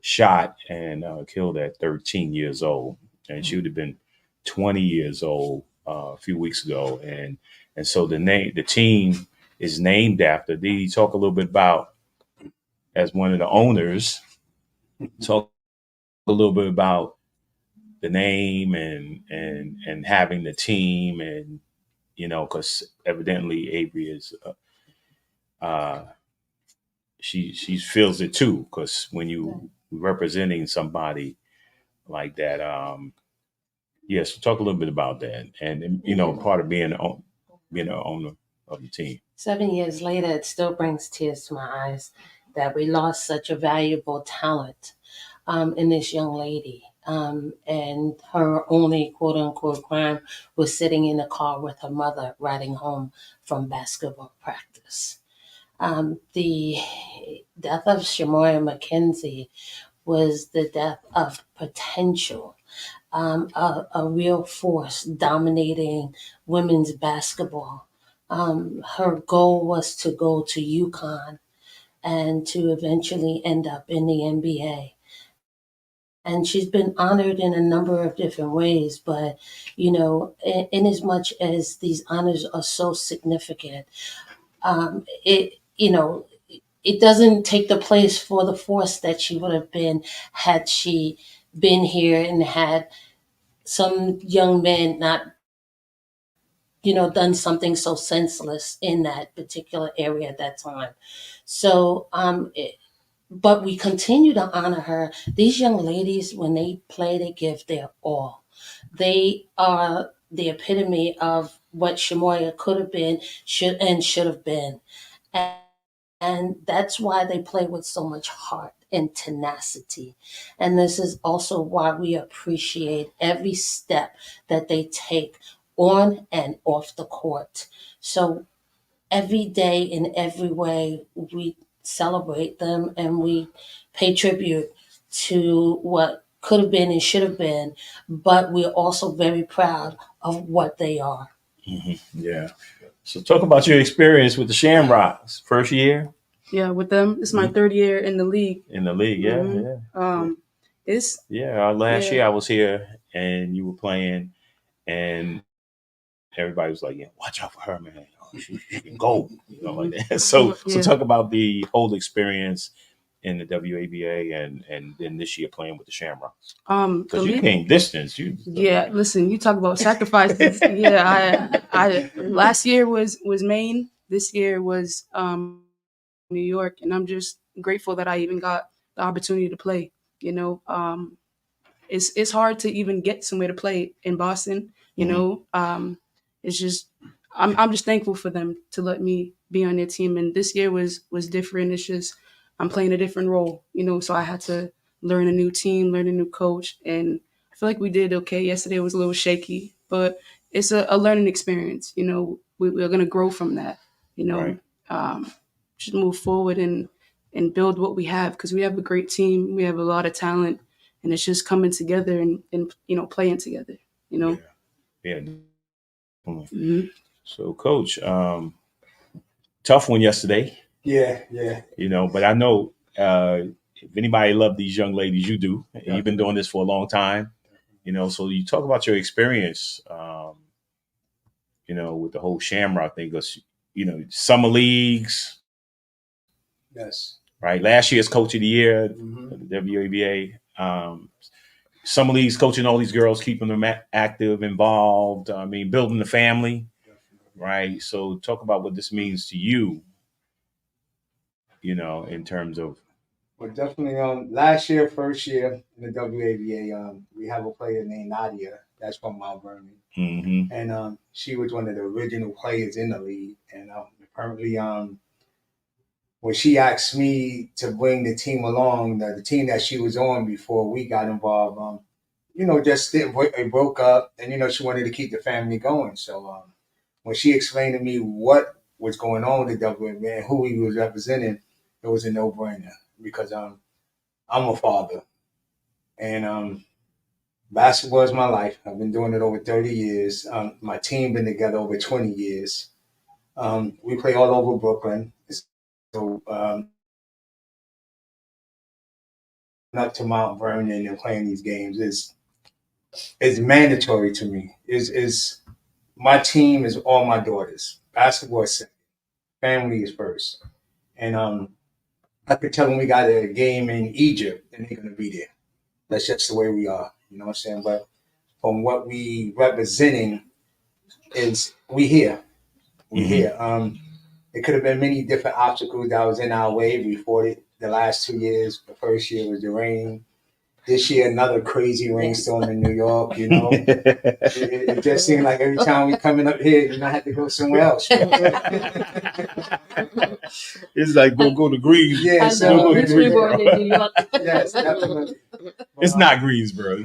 shot and killed at 13 years old, and she would have been 20 years old a few weeks ago, and so the team is named after. Did you talk a little bit about, as one of the owners, talk a little bit about the name and having the team, and you know, because evidently Avery is she feels it too, because when you representing somebody like that, yes, talk a little bit about that, and you know, part of being an owner of the team. 7 years later, it still brings tears to my eyes that we lost such a valuable talent in this young lady. And her only quote unquote crime was sitting in a car with her mother riding home from basketball practice. The death of Shamoya McKenzie was the death of potential, a real force dominating women's basketball. Her goal was to go to UConn and to eventually end up in the NBA. And she's been honored in a number of different ways, but, you know, in as much as these honors are so significant, it doesn't take the place for the force that she would have been had she been here and had some young men not, done something so senseless in that particular area at that time. So, but we continue to honor her. These young ladies, when they play, they give their all. They are the epitome of what Shamoya could have been, should have been. And that's why they play with so much heart and tenacity. And this is also why we appreciate every step that they take on and off the court. So every day, in every way, we celebrate them and we pay tribute to what could have been and should have been, but we're also very proud of what they are. Mm-hmm. Yeah. So talk about your experience with the Shamrocks. First year? Yeah, with them. It's my third year in the league. In the league, yeah. It's last year I was here and you were playing, and everybody was like, "Yeah, watch out for her, man. She can go," like that. So talk about the whole experience in the WABA and then this year playing with the Shamrocks. Because you came distance. Listen, you talk about sacrifices. I last year was Maine. This year was New York, and I'm just grateful that I even got the opportunity to play. It's hard to even get somewhere to play in Boston. It's just I'm just thankful for them to let me be on their team. And this year was different. It's just I'm playing a different role. So I had to learn a new team, learn a new coach. And I feel like we did okay. Yesterday was a little shaky, but it's a learning experience. We're going to grow from that, Right. just move forward and build what we have, because we have a great team. We have a lot of talent, and it's just coming together and playing together, Yeah. hmm So, Coach, tough one yesterday, Yeah. but I know if anybody love these young ladies, you do. And you've been doing this for a long time, so you talk about your experience, with the whole Shamrock thing, because, summer leagues, Yes. right? Last year's Coach of the Year, hmm the WABA. Summer leagues, coaching all these girls, keeping them active, involved. I mean, building the family, right? So talk about what this means to you, in terms of. Well, definitely. Last year, first year in the WABA, we have a player named Nadia. That's from Mount Vernon, Mm-hmm. and she was one of the original players in the league. And apparently, when she asked me to bring the team along, the team that she was on before we got involved, it broke up, and she wanted to keep the family going. So when she explained to me what was going on with the WNBA and who he was representing, it was a no-brainer because I'm a father, and basketball is my life. I've been doing it over 30 years. My team been together over 20 years. We play all over Brooklyn, so up to Mount Vernon and playing these games is mandatory to me. Is my team is all my daughters. Basketball is second. Family is first. And I could tell when we got a game in Egypt and they're gonna be there. That's just the way we are. You know what I'm saying? But from what we representing is we here. We Mm-hmm. here. It could have been many different obstacles that was in our way. We fought it the last 2 years. The first year was the rain. This year, another crazy rainstorm in New York, It just seemed like every time we coming up here, I had to go somewhere else. It's like go to Greens. Yeah, so go to We were born Greensboro. in New York. yes, definitely. It's not Greensboro.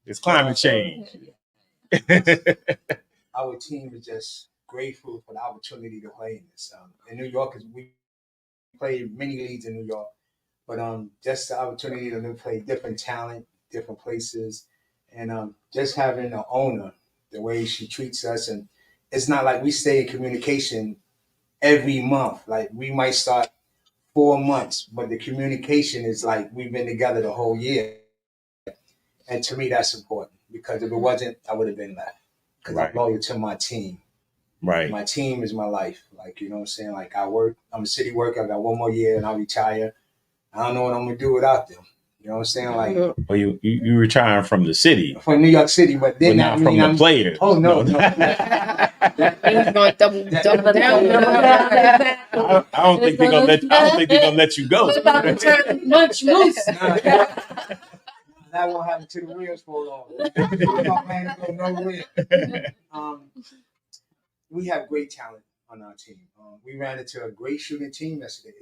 It's climate change. Our team is just grateful for the opportunity to play in this. In New York, we played many leagues in New York, but just the opportunity to play different talent, different places, and just having the owner, the way she treats us, and it's not like we stay in communication every month. Like we might start 4 months, but the communication is like we've been together the whole year. And to me, that's important because if it wasn't, I would have been left. Because Right. I'm loyal to my team. Right. My team is my life. Like, you know what I'm saying? Like I'm a city worker. I got 1 more year and I'll retire. I don't know what I'm going to do without them. You know what I'm saying? Like, Well, you retiring from the city, from New York City, but then not from the players. Oh, no. He's going to double down. I don't think they're gonna let. I don't think they're gonna let you go. It's about to turn much loose. That won't happen till the wheels fall off. I'm not planning to go nowhere. We have great talent on our team. We ran into a great shooting team yesterday.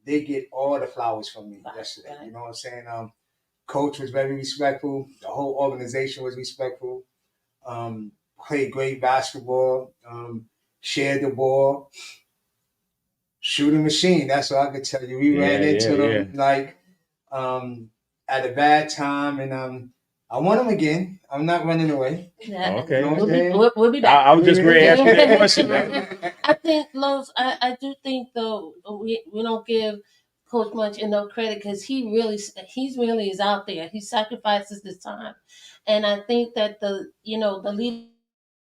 They get all the flowers from me yesterday. You know what I'm saying? Coach was very respectful. The whole organization was respectful. Played great basketball. Shared the ball. Shooting machine. That's what I could tell you. We ran into them like at a bad time, and I want them again. I'm not running away. Yeah. Okay. You know what I'm saying? We'll be back. I was just ready to ask you that question. I think, Lowe's, I do think, though, we don't give Coach much enough credit because he's really is out there. He sacrifices his time. And I think that the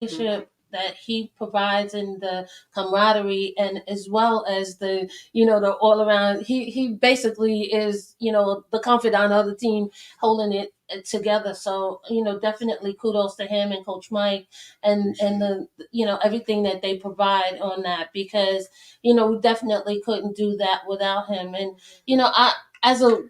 leadership that he provides and the camaraderie and as well as the all around, he basically is the confidant of the team holding it together. So definitely kudos to him and Coach Mike and the everything that they provide on that, because we definitely couldn't do that without him. And I as a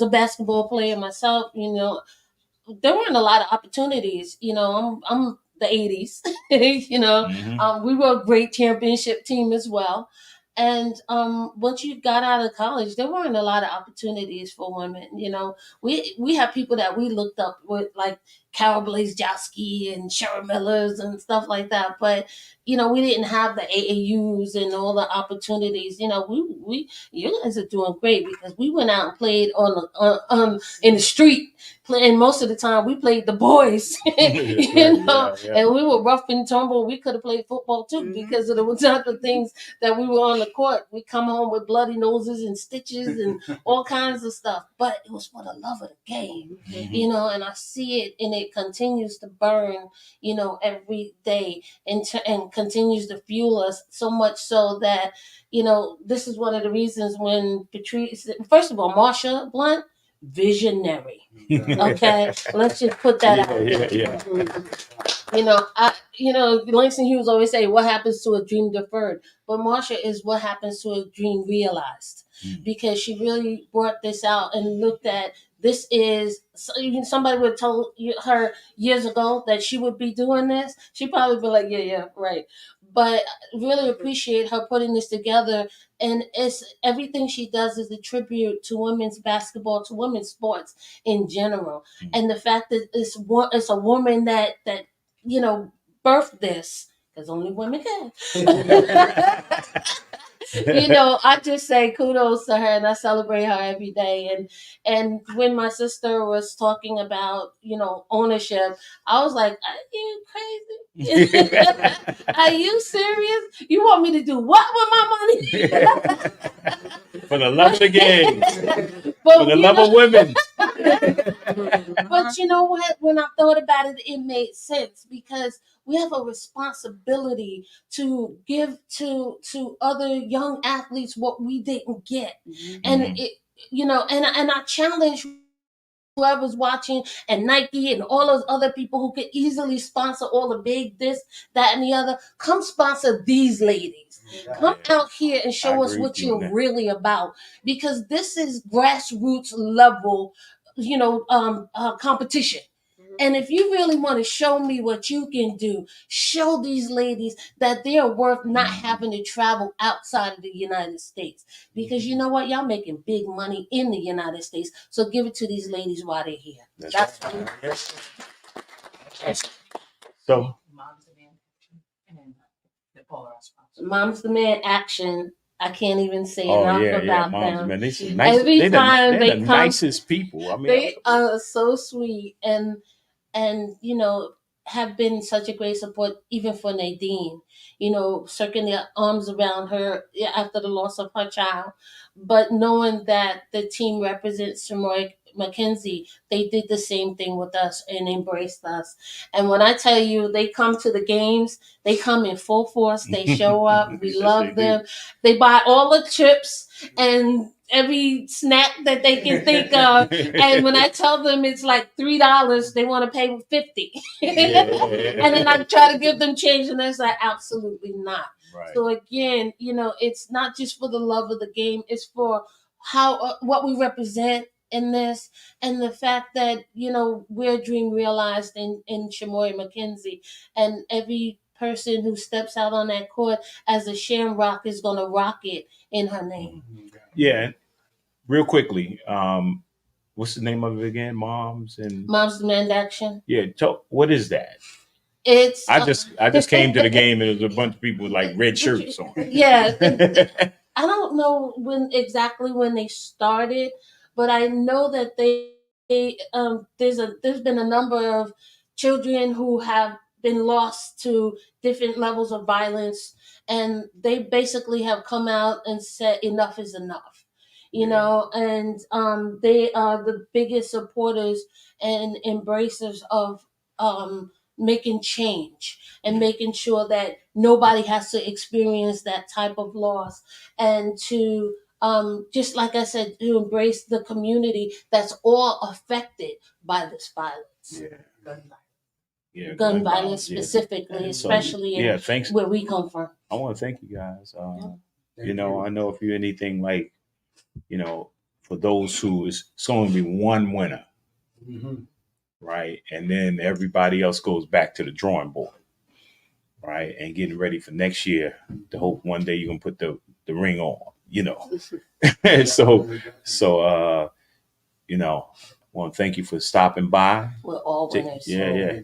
basketball player myself, there weren't a lot of opportunities. I'm the 80s. Mm-hmm. We were a great championship team as well. And once you got out of college, there weren't a lot of opportunities for women. You know, we have people that we looked up with, like Carol Blazejowski and Cheryl Millers and stuff like that. But you know, we didn't have the AAUs and all the opportunities. You know, we you guys are doing great because we went out and played in the street. And most of the time we played the boys, you know, and we were rough and tumble. We could have played football too because of the type of things that we were on the court. We come home with bloody noses and stitches and all kinds of stuff, but it was for the love of the game, you know, and I see it and it continues to burn, you know, every day and continues to fuel us so much so that, you know, this is one of the reasons when Patrice, first of all, Marsha Blount, visionary. Okay, let's just put that out there. You know, Langston Hughes always say, "What happens to a dream deferred?" But Marsha is what happens to a dream realized, because she really brought this out and looked at this is somebody would have told her years ago that she would be doing this. She'd probably be like, "Yeah, right." But really appreciate her putting this together, and it's everything she does is a tribute to women's basketball, to women's sports in general, and the fact that it's a woman that you know birthed this, because only women can. You know, I just say kudos to her and I celebrate her every day. And when my sister was talking about, you know, ownership, I was like, are you crazy? Are you serious? You want me to do what with my money? For the love of the game. For the love of women. But you know what? When I thought about it, it made sense, because we have a responsibility to give to other young athletes what we didn't get. And it, you know, and I challenge whoever's watching, and Nike and all those other people who could easily sponsor all the big this, that, and the other. Come sponsor these ladies. Come out here and show us what you're really about, because this is grassroots level, you know, competition. And if you really want to show me what you can do, show these ladies that they are worth not having to travel outside of the United States. Because you know what? Y'all making big money in the United States. So give it to these ladies while they're here. That's So Moms Demand Action. I can't even say enough about Moms, them. man, they some nice. Every time they're they the come, nicest people. I mean, they are so sweet, and you know, have been such a great support even for Nadine, you know, circling their arms around her after the loss of her child. But knowing that the team represents Shamroy McKenzie, they did the same thing with us and embraced us. And when I tell you they come to the games, they come in full force, they show up, we love them. They buy all the chips and every snack that they can think of. And when I tell them it's like $3, they want to pay $50. And then I try to give them change, and they're like, absolutely not. Right. So again, you know, it's not just for the love of the game, it's for how what we represent in this, and the fact that, you know, we're dream realized in Shamroy McKenzie, and every person who steps out on that court as a Shamrock is going to rock it in her name. Yeah. Real quickly, what's the name of it again? Moms Demand Action. Yeah. What is that? It's I just came to the game and there was a bunch of people with like red shirts on. Yeah. I don't know exactly when they started, but I know that there's been a number of children who have been lost to different levels of violence, and they basically have come out and said enough is enough. You know, and they are the biggest supporters and embracers of making change and making sure that nobody has to experience that type of loss, and to just like I said, to embrace the community that's all affected by this violence. Gun violence specifically, especially in where we come from. I want to thank you guys. You know, I know if you're anything like, you know, for those who it's going to be one winner, right? And then everybody else goes back to the drawing board, right? And getting ready for next year to hope one day you're going to put the the ring on, you know. so you know, I want to thank you for stopping by. We're all winners. Yeah.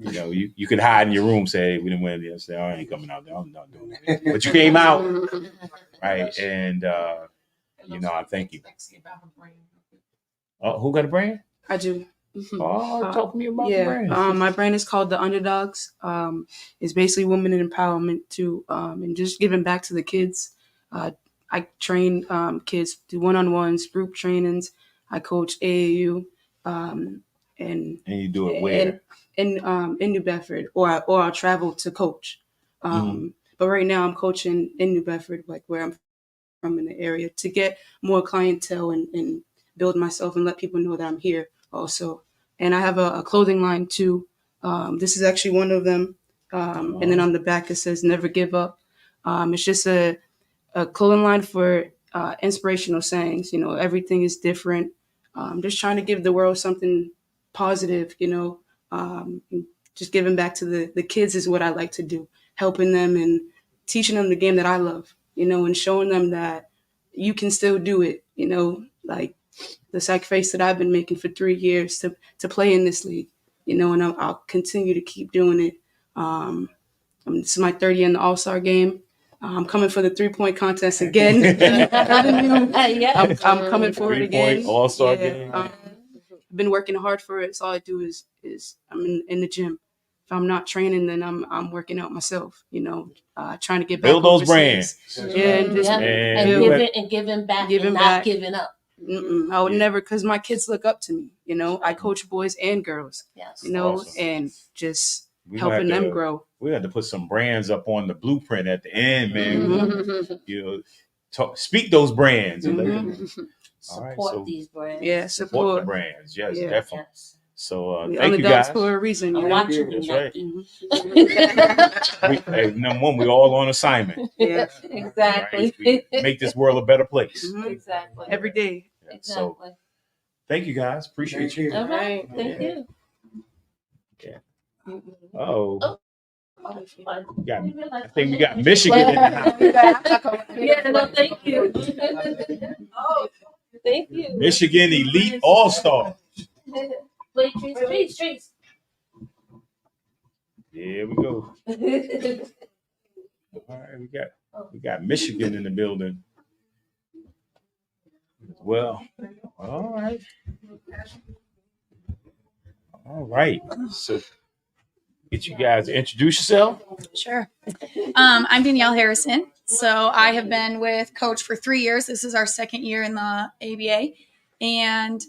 You know, you could hide in your room, say, hey, we didn't win yesterday. I ain't coming out there. I'm not doing that. But you came out, right? And you know, I thank you. Who got a brand? I do. Oh, talk to me about the brand. My brand is called The Underdogs. It's basically women empowerment to and just giving back to the kids. I train kids, do one-on-ones, group trainings. I coach AAU, and you do it where? In New Bedford, or I'll travel to coach. But right now I'm coaching in New Bedford, like where I'm from in the area, to get more clientele and build myself and let people know that I'm here also. And I have a clothing line too. This is actually one of them. And then on the back it says "Never Give Up." It's just a clothing line for inspirational sayings. You know, everything is different. Just trying to give the world something positive. You know, just giving back to the kids is what I like to do. Helping them and teaching them the game that I love. You know, and showing them that you can still do it. You know, like the sacrifice that I've been making for 3 years to play in this league. You know, and I'll continue to keep doing it. This is my third year in the All-Star game. I'm coming for the 3-point contest again. I'm coming for it again. 3-point All-Star game. I've been working hard for it. So all I do is I'm in the gym. If I'm not training, then I'm working out myself. You know, trying to get back. Build those brands. And giving back and not giving up. I would never, because my kids look up to me. You know, I coach boys and girls. Yes. You know, awesome. And just helping them grow. We had to put some brands up on the blueprint at the end, man. You know, speak those brands. And support these brands. Yeah, support the brands. Yes, definitely. Yes. So thank you guys for a reason. I'm watching. That's right. Number one, we're all on assignment. Yeah, exactly. Right? We make this world a better place. Exactly. Every day. Yeah. Exactly. So, thank you guys. Appreciate you. All right. Thank you. Yeah. Oh. I think we got Michigan in the house. Yeah, no, thank you. Thank you. Michigan Elite All-Star. Wait, trees. Here we go. All right, we got Michigan in the building. Well, all right. So get you guys to introduce yourself. Sure. I'm Danielle Harrison. So I have been with Coach for 3 years. This is our second year in the ABA. And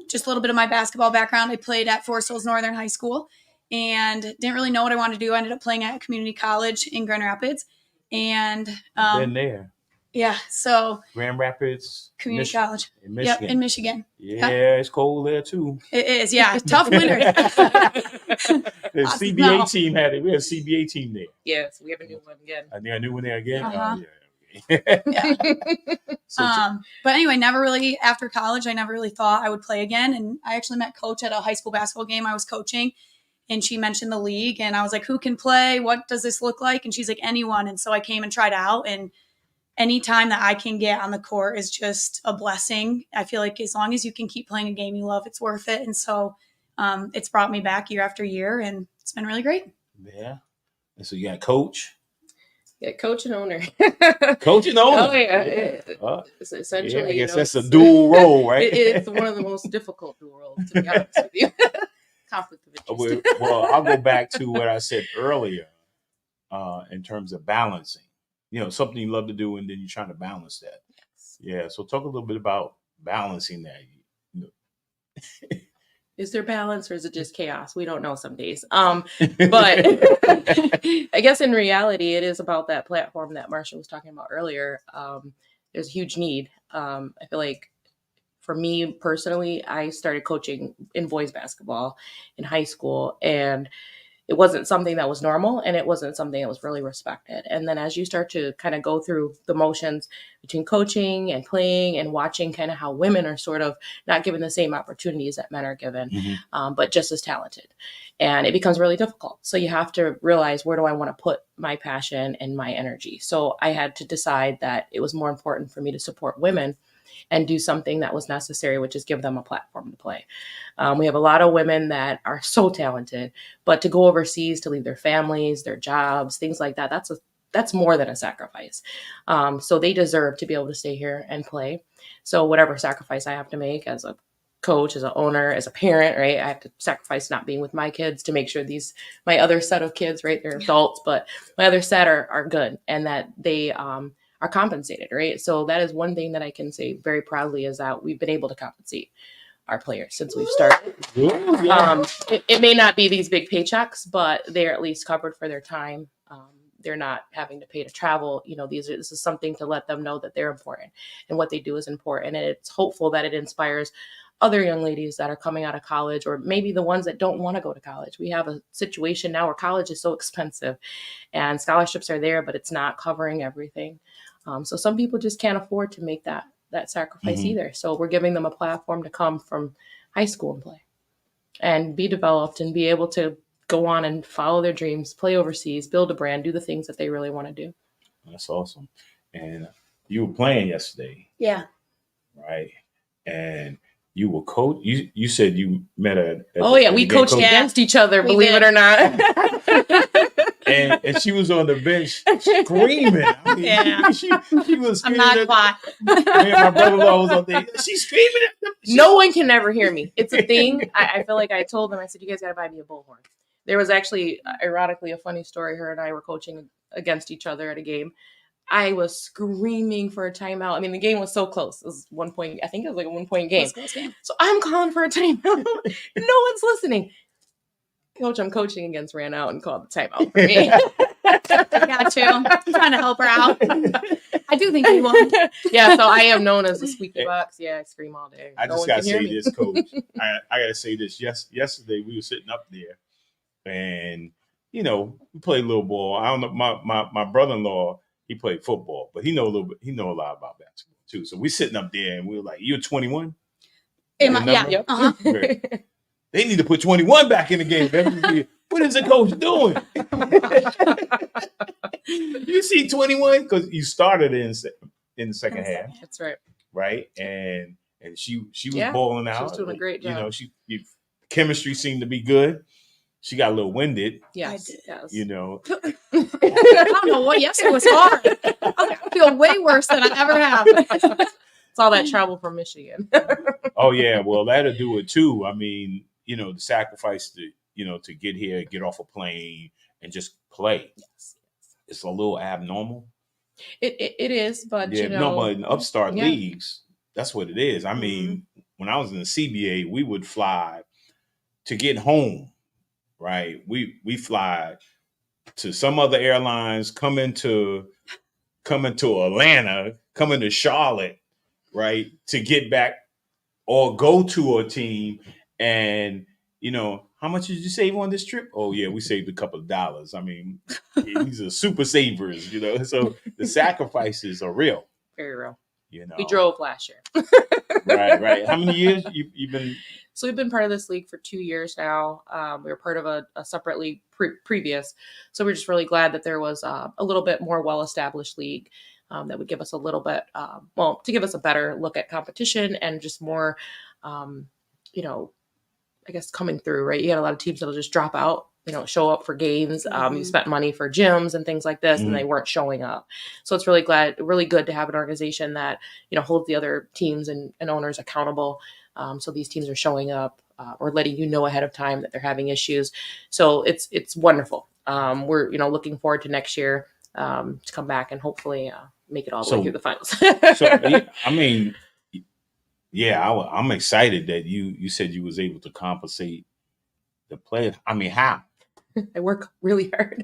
just a little bit of my basketball background. I played at Forest Hills Northern High School and didn't really know what I wanted to do. I ended up playing at a community college in Grand Rapids. And been there. Yeah, so Grand Rapids Community College. In Michigan. Yep, in Michigan. Yeah, it's cold there too. It is, yeah. Tough winter. The CBA team had it. We had a CBA team there. Yes, we have a new one again. A new one there again. Uh-huh. Yeah. But anyway, after college, I never really thought I would play again. And I actually met Coach at a high school basketball game I was coaching. And she mentioned the league. And I was like, who can play? What does this look like? And she's like, anyone. And so I came and tried out. And any time that I can get on the court is just a blessing. I feel like as long as you can keep playing a game you love, it's worth it. And so it's brought me back year after year. And it's been really great. Yeah. And so you got coach. Yeah, coach and owner. Coach and owner. Oh, yeah. It's essentially, I guess that's a dual role, right? It's one of the most difficult dual roles, to be honest with you. Conflict of interest. Well, I'll go back to what I said earlier in terms of balancing. You know, something you love to do, and then you're trying to balance that. Yes. Yeah. So talk a little bit about balancing that. You know. Is there balance or is it just chaos? We don't know some days. But I guess in reality, it is about that platform that Marsha was talking about earlier. There's a huge need. I feel like for me personally, I started coaching in boys basketball in high school, and it wasn't something that was normal, and it wasn't something that was really respected. And then as you start to kind of go through the motions between coaching and playing and watching kind of how women are sort of not given the same opportunities that men are given, but just as talented. And it becomes really difficult. So you have to realize, where do I want to put my passion and my energy? So I had to decide that it was more important for me to support women and do something that was necessary, which is give them a platform to play. We have a lot of women that are so talented, but to go overseas, to leave their families, their jobs, things like that, that's more than a sacrifice. So they deserve to be able to stay here and play. So whatever sacrifice I have to make as a coach, as an owner, as a parent, right, I have to sacrifice not being with my kids to make sure my other set of kids, right, they're adults, but my other set are good, and that they are compensated, right? So that is one thing that I can say very proudly, is that we've been able to compensate our players since we've started. It may not be these big paychecks, but they're at least covered for their time. They're not having to pay to travel. This is something to let them know that they're important and what they do is important. And it's hopeful that it inspires other young ladies that are coming out of college, or maybe the ones that don't want to go to college. We have a situation now where college is so expensive and scholarships are there, but it's not covering everything. So some people just can't afford to make that sacrifice either. So we're giving them a platform to come from high school and play and be developed and be able to go on and follow their dreams, play overseas, build a brand, do the things that they really want to do. That's awesome. And you were playing yesterday. Yeah. Right. And you were coach. You said you met we coached against each other, believe it or not. and she was on the bench screaming. I mean, she was screaming. I'm not quiet. My brother-in-law was on there. She's screaming at them. No one can ever hear me. It's a thing. I feel like I told them, I said, you guys got to buy me a bullhorn. There was actually, ironically, a funny story. Her and I were coaching against each other at a game. I was screaming for a timeout. I mean, the game was so close. It was 1 point. I think it was like a 1 point game. So I'm calling for a timeout. No one's listening. Coach I'm coaching against ran out and called the timeout for me. I got you. I'm trying to help her out. I do think he won. Yeah, so I am known as the squeaky box. Yeah, I scream all day. I just got to say this, Coach. I got to say this. Yesterday we were sitting up there, and we played a little ball. I don't know. My brother-in-law, he played football, but he know a lot about basketball too. So we sitting up there, and we were like, "You're 21." Yeah. They need to put 21 back in the game. What is the coach doing? You see 21 because you started in the second half. That's right. Right, and she was balling out. She was doing a great job. Chemistry seemed to be good. She got a little winded. Yes. I don't know what. Yes, it was hard. I feel way worse than I ever have. It's all that travel from Michigan. Oh yeah, well that'll do it too. I mean, the sacrifice to get here, get off a plane, and just play. Yes. It's a little abnormal. It is, but but in upstart leagues, that's what it is. I mean, when I was in the CBA, we would fly to get home. Right, we fly to some other airlines, come into Atlanta, come into Charlotte, right, to get back or go to a team. And how much did you save on this trip? Oh yeah, we saved a couple of dollars. I mean, these are super savers, so the sacrifices are real. Very real. We drove last year. Right. How many years you've been? So we've been part of this league for 2 years now. We were part of a separate league previous. So we're just really glad that there was a little bit more well-established league that would give us a little bit, to give us a better look at competition and just more, I guess coming through, right? You had a lot of teams that'll just drop out. They don't show up for games. You spent money for gyms and things like this, and they weren't showing up. So it's really good to have an organization that, holds the other teams and owners accountable. So these teams are showing up or letting you know ahead of time that they're having issues. So it's wonderful. We're, looking forward to next year to come back and hopefully make it all the way through the finals. I mean, I'm excited that you said you was able to compensate the players. I mean, how? I work really hard.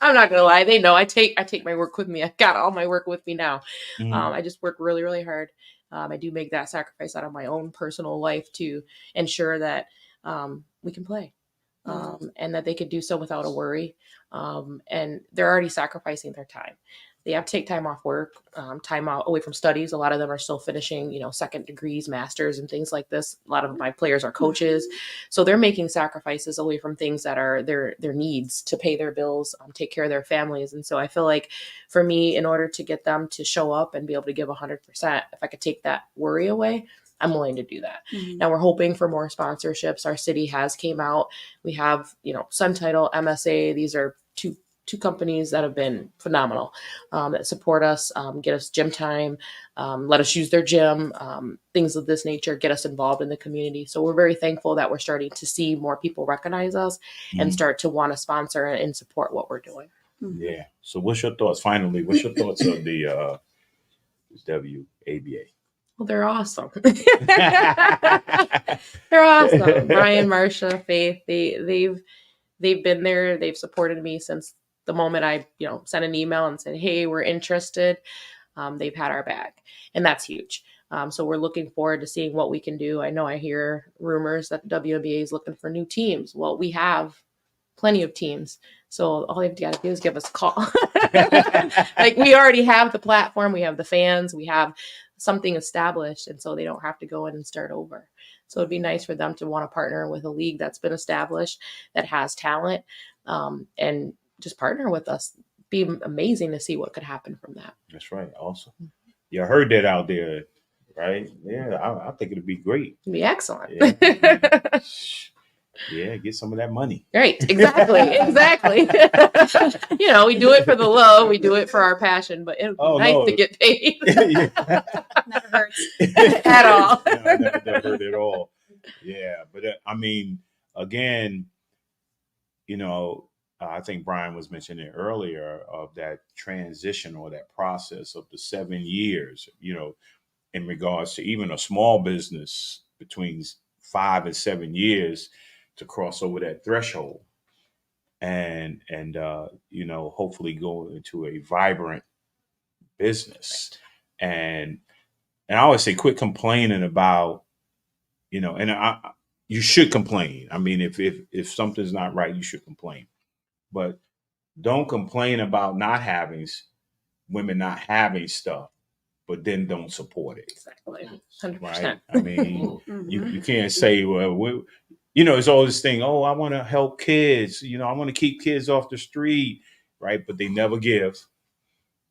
I'm not gonna lie. They know I take my work with me. I got all my work with me now. I just work really, really hard. I do make that sacrifice out of my own personal life to ensure that we can play. and that they could do so without a worry. And they're already sacrificing their time. They have to take time off work, time out away from studies. A lot of them are still finishing, second degrees, masters, and things like this. A lot of my players are coaches. So they're making sacrifices away from things that are their needs to pay their bills, take care of their families. And so I feel like for me, in order to get them to show up and be able to give 100%, if I could take that worry away, I'm willing to do that. Now we're hoping for more sponsorships. Our city has came out. We have, Sun Title, MSA. These are two companies that have been phenomenal, that support us, get us gym time, let us use their gym, things of this nature, get us involved in the community. So we're very thankful that we're starting to see more people recognize us and start to want to sponsor and support what we're doing. Yeah. So what's your thoughts? Finally, what's your thoughts of the WABA? Well, they're awesome. They're awesome. Brian, Marsha, Faith, they've been there. They've supported me since the moment I, sent an email and said, hey, we're interested. They've had our back, and that's huge. So we're looking forward to seeing what we can do. I know I hear rumors that the WNBA is looking for new teams. Well, we have plenty of teams. So all you have to do is give us a call. Like, we already have the platform. We have the fans. We have something established. And so they don't have to go in and start over. So it'd be nice for them to want to partner with a league that's been established, that has talent, and just partner with us. Be amazing to see what could happen from that. That's right. Awesome. You heard that out there, right? Yeah, I think it'd be great. It'd be excellent. Yeah. Yeah, get some of that money. Right. Exactly. We do it for the love. We do it for our passion, but it'd be nice to get paid. Never hurts. At all. No, never hurt at all. Yeah. But again, I think Brian was mentioning earlier of that transition or that process of the 7 years, in regards to even a small business between 5 and 7 years to cross over that threshold and hopefully go into a vibrant business. Right. And I always say, quit complaining about, you should complain. I mean, if something's not right, you should complain. But don't complain about women not having stuff, but then don't support it. Exactly. 100%. Right? I mean, you can't say, well, it's all this thing, I want to help kids. I want to keep kids off the street, right? But they never give,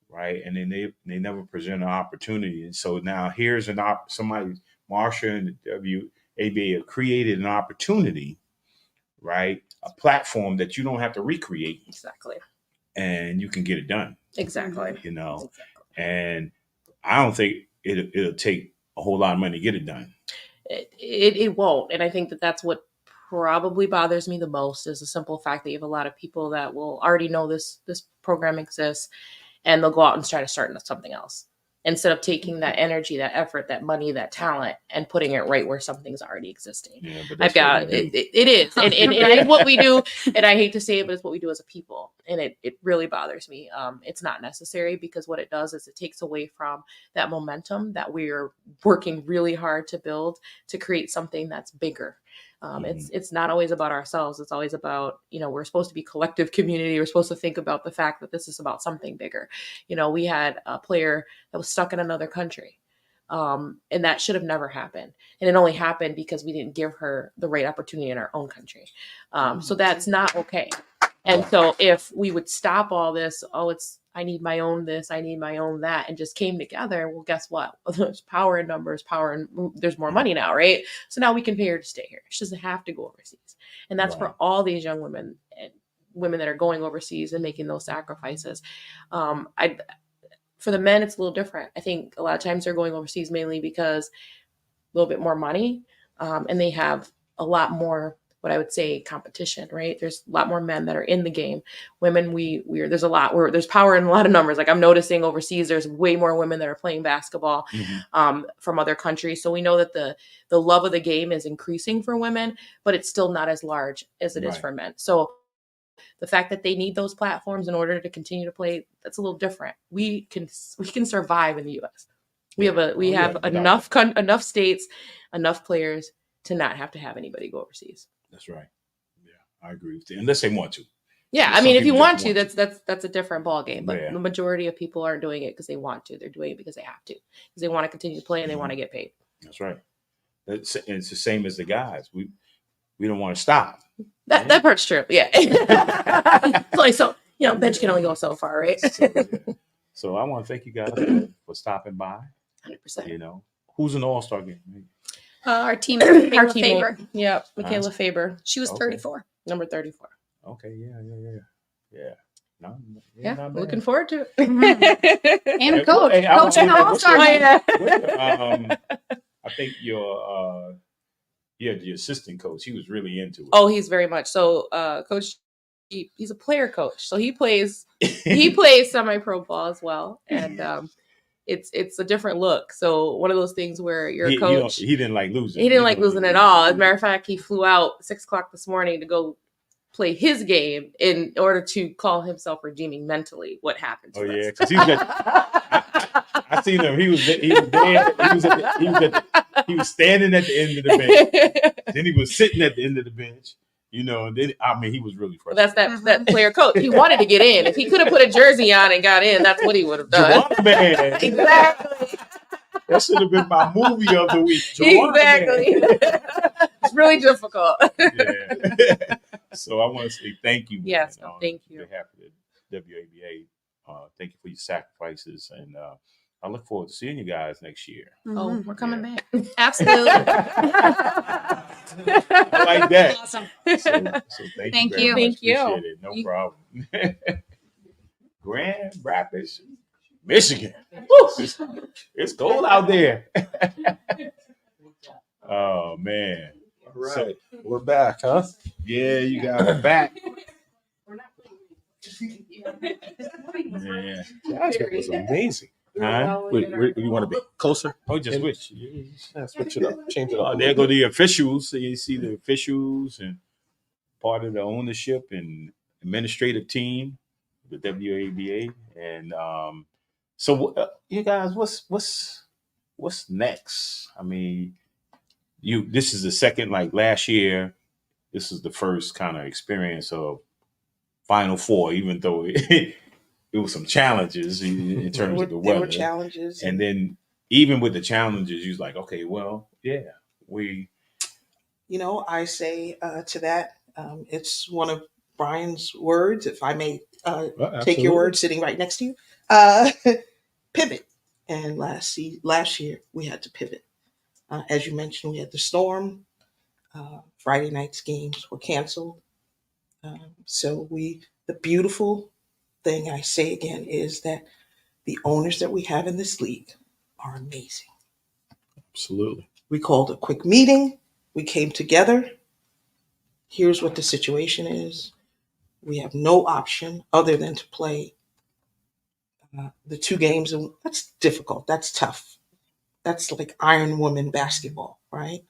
right? And then they never present an opportunity. And so now here's somebody, Marsha and the WABA have created an opportunity, right? A platform that you don't have to recreate. Exactly. And you can get it done. Exactly. Exactly. And I don't think it'll take a whole lot of money to get it done. It won't. And I think that's what probably bothers me the most, is the simple fact that you have a lot of people that will already know this program exists, and they'll go out and try to start something else, instead of taking that energy, that effort, that money, that talent, and putting it right where something's already existing. Yeah, I've got it is. And it's what we do. And I hate to say it, but it's what we do as a people. And it really bothers me. It's not necessary, because what it does is it takes away from that momentum that we're working really hard to build, to create something that's bigger. It's not always about ourselves. It's always about, we're supposed to be collective community. We're supposed to think about the fact that this is about something bigger. We had a player that was stuck in another country. And that should have never happened. And it only happened because we didn't give her the right opportunity in our own country. So that's not okay. And so if we would stop all this, I need my own this, I need my own that, and just came together, well, guess what? There's power in numbers, there's more money now, right? So now we can pay her to stay here. She doesn't have to go overseas. And that's for all these young women and women that are going overseas and making those sacrifices. For the men, it's a little different. I think a lot of times they're going overseas mainly because a little bit more money, and they have a lot more, what I would say, competition, right? There's a lot more men that are in the game. Women, there's power in a lot of numbers. Like, I'm noticing overseas, there's way more women that are playing basketball from other countries. So we know that the love of the game is increasing for women, but it's still not as large as it is for men. So the fact that they need those platforms in order to continue to play, that's a little different. We can survive in the U.S. We have enough states, enough players to not have to have anybody go overseas. That's right. Yeah, I agree with you. Unless they want to. Yeah, I Some mean, if you people want just to, that's a different ballgame. But Yeah. the majority of people aren't doing it because they want to. They're doing it because they have to, because they want to continue to play and they want to get paid. That's right. It's the same as the guys. We don't want to stop. That part's true. Yeah. It's like, so, bench can only go so far, right? So I want to thank you guys for stopping by. 100%. Who's an all-star game? Our teammate, Michaela Faber. Yep, Michaela Faber. She was 34. Number 34. Okay, yeah. No, Yeah, not bad. looking forward to it. And a coach. Hey, Coach in the All-Star game. I think your the assistant coach, he was really into it. Oh, he's very much so. Coach, he's a player coach, so he plays semi-pro ball as well, and it's a different look. So one of those things where you're a coach. He didn't like losing. He didn't like losing at all. As a matter of fact, he flew out 6:00 this morning to go play his game in order to call himself redeeming mentally what happened to us. Yeah, because I seen him. He was there. He was standing at the end of the bench. Then he was sitting at the end of the bench. And then he was really frustrated. That's that player coach. He wanted to get in. If he could have put a jersey on and got in, that's what he would have done. Man. Exactly. That should have been my movie of the week. Exactly. It's really difficult. Yeah. So I want to say thank you. Yes, thank you. On behalf of the WABA, thank you for your sacrifices, and I look forward to seeing you guys next year. Oh, we're coming back. Absolutely. I like that. Awesome. So thank you. Thank you. Appreciate it. No problem. Grand Rapids, Michigan. It's cold out there. Oh man. All right. We're back, huh? Yeah, you guys are back. Yeah. That was amazing. Huh? Wait, you want to be closer? Oh, just switch. Yeah, switch it up. Change it up. There go the officials. So you see the officials and part of the ownership and administrative team, the WABA, and so you guys, what's next? I mean, this is the second, like last year. This is the first kind of experience of Final Four, even though it was some challenges in terms of the weather. There were challenges. And then even with the challenges, you was like, okay, well, yeah, we. I say to that, it's one of Brian's words, if I may take your word sitting right next to you, pivot. And last year we had to pivot. As you mentioned, we had the storm. Friday night's games were canceled. So the beautiful thing I say again is that the owners that we have in this league are amazing. Absolutely. We called a quick meeting. We came together. Here's what the situation is. We have no option other than to play the 2 games. And that's difficult. That's tough. That's like Iron Woman basketball, right?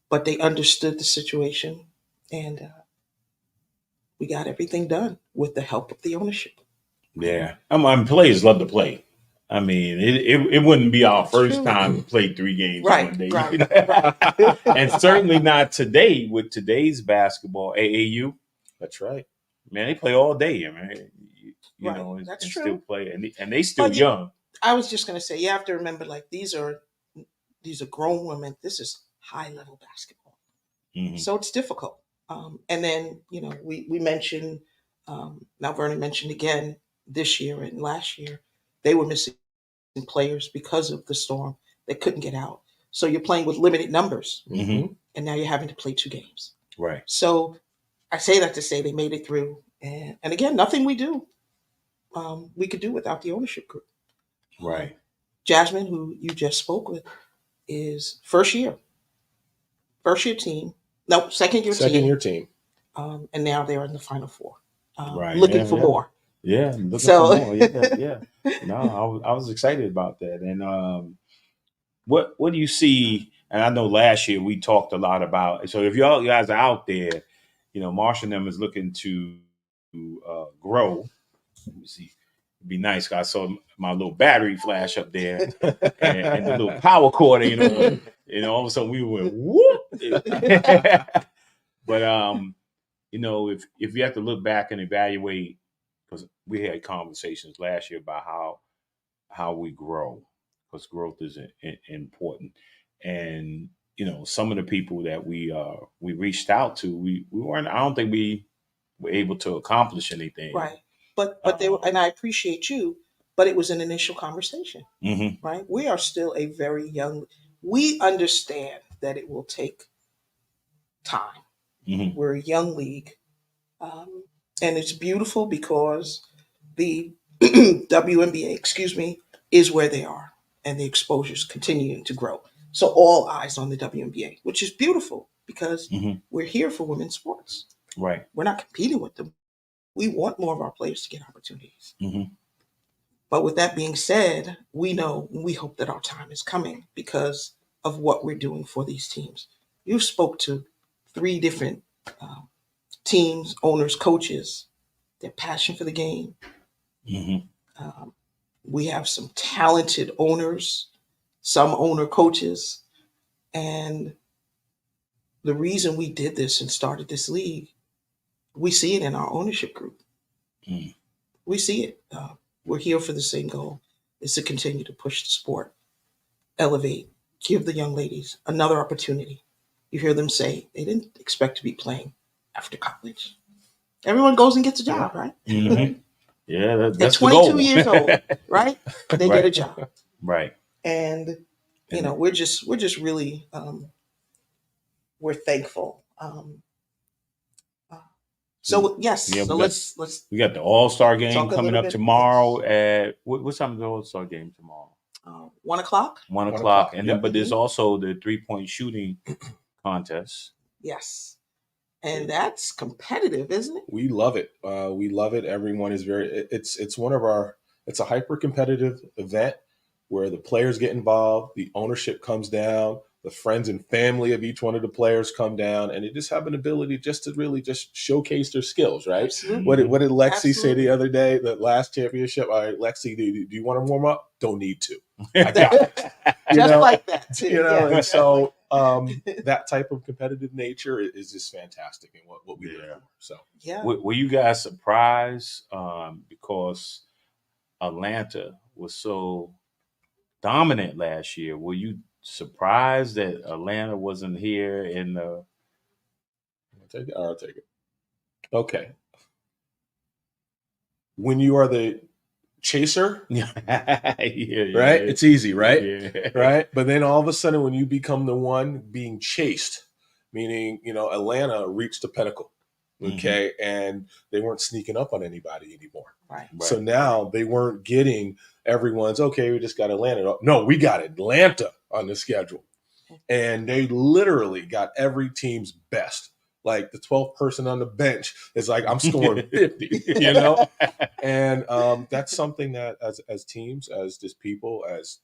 But they understood the situation, and we got everything done with the help of the ownership. Yeah, players love to play. I mean, it wouldn't be our first time to play 3 games one day. Right. And certainly not today with today's basketball, AAU. That's right. Man, they play all day. I mean, you know, That's and true. still play, and they still But young. I was just going to say, you have to remember, like, these are grown women. This is high level basketball. Mm-hmm. So it's difficult. And then, we mentioned, now Vernon mentioned again this year and last year, they were missing players because of the storm. They couldn't get out. So you're playing with limited numbers. Mm-hmm. And now you're having to play 2 games. Right. So I say that to say they made it through. And again, nothing we do, we could do without the ownership group. Right. Jasmine, who you just spoke with, is first year team. No, second year team. And now they're in the Final Four. Right. Looking for more. Yeah, looking for more. Yeah. No, I was excited about that. And what do you see? And I know last year we talked a lot about. So if y'all guys are out there, Marsha and them is looking to grow. Let me see. It'd be nice. I saw my little battery flash up there and the little power cord. All of a sudden we went whoop. But if you have to look back and evaluate, because we had conversations last year about how we grow, because growth is important. And some of the people that we reached out to, we weren't. I don't think we were able to accomplish anything. Right. But they were, and I appreciate you, but it was an initial conversation, right? We are still a very young. We understand that it will take time. We're a young league, and it's beautiful because the WNBA, excuse me, is where they are, and the exposure's continuing to grow. So all eyes on the WNBA, which is beautiful because we're here for women's sports. Right. We're not competing with them. We want more of our players to get opportunities. But with that being said, we hope that our time is coming because of what we're doing for these teams. You spoke to 3 different teams, owners, coaches, their passion for the game. We have some talented owners, some owner coaches. And the reason we did this and started this league, we see it in our ownership group. We see it. We're here for the same goal, is to continue to push the sport, elevate, give the young ladies another opportunity. You hear them say they didn't expect to be playing after college. Everyone goes and gets a job, right? Yeah, that's They're the 22 goal. years old, right? They get a job. Right. And we're just really we're thankful. So yes, Yeah, so let's we got the All-Star game talk a coming little up bit. tomorrow at what time is the All-Star game tomorrow? 1 o'clock. 1 1 o'clock. o'clock, And then yep. but there's also the 3-point shooting contest. Yes, and that's competitive, isn't it? We love it. We love it. Everyone is it's one of our, it's a hyper competitive event where the players get involved, the ownership comes down, the friends and family of each one of the players come down, and they just have an ability just to really just showcase their skills, right? Absolutely. What did Lexi say Absolutely. the other day, the last championship? All right, Lexi, do you want to warm up? Don't need to. I got it. Just like that, too. And Yes. so that type of competitive nature is just fantastic in what we do. So Yeah. Were you guys surprised because Atlanta was so dominant last year? Were you surprised that Atlanta wasn't here in the? I'll take it. I'll take it. Okay. When you are the chaser, right? It's easy, right? Yeah. Right. But then all of a sudden, when you become the one being chased, meaning, Atlanta reached the pinnacle. Okay. And they weren't sneaking up on anybody anymore. Right. So now they weren't getting everyone's, okay, we just got Atlanta. No, we got Atlanta on the schedule. And they literally got every team's best. Like the 12th person on the bench is like, I'm scoring 50, And that's something that as teams, as just people, as,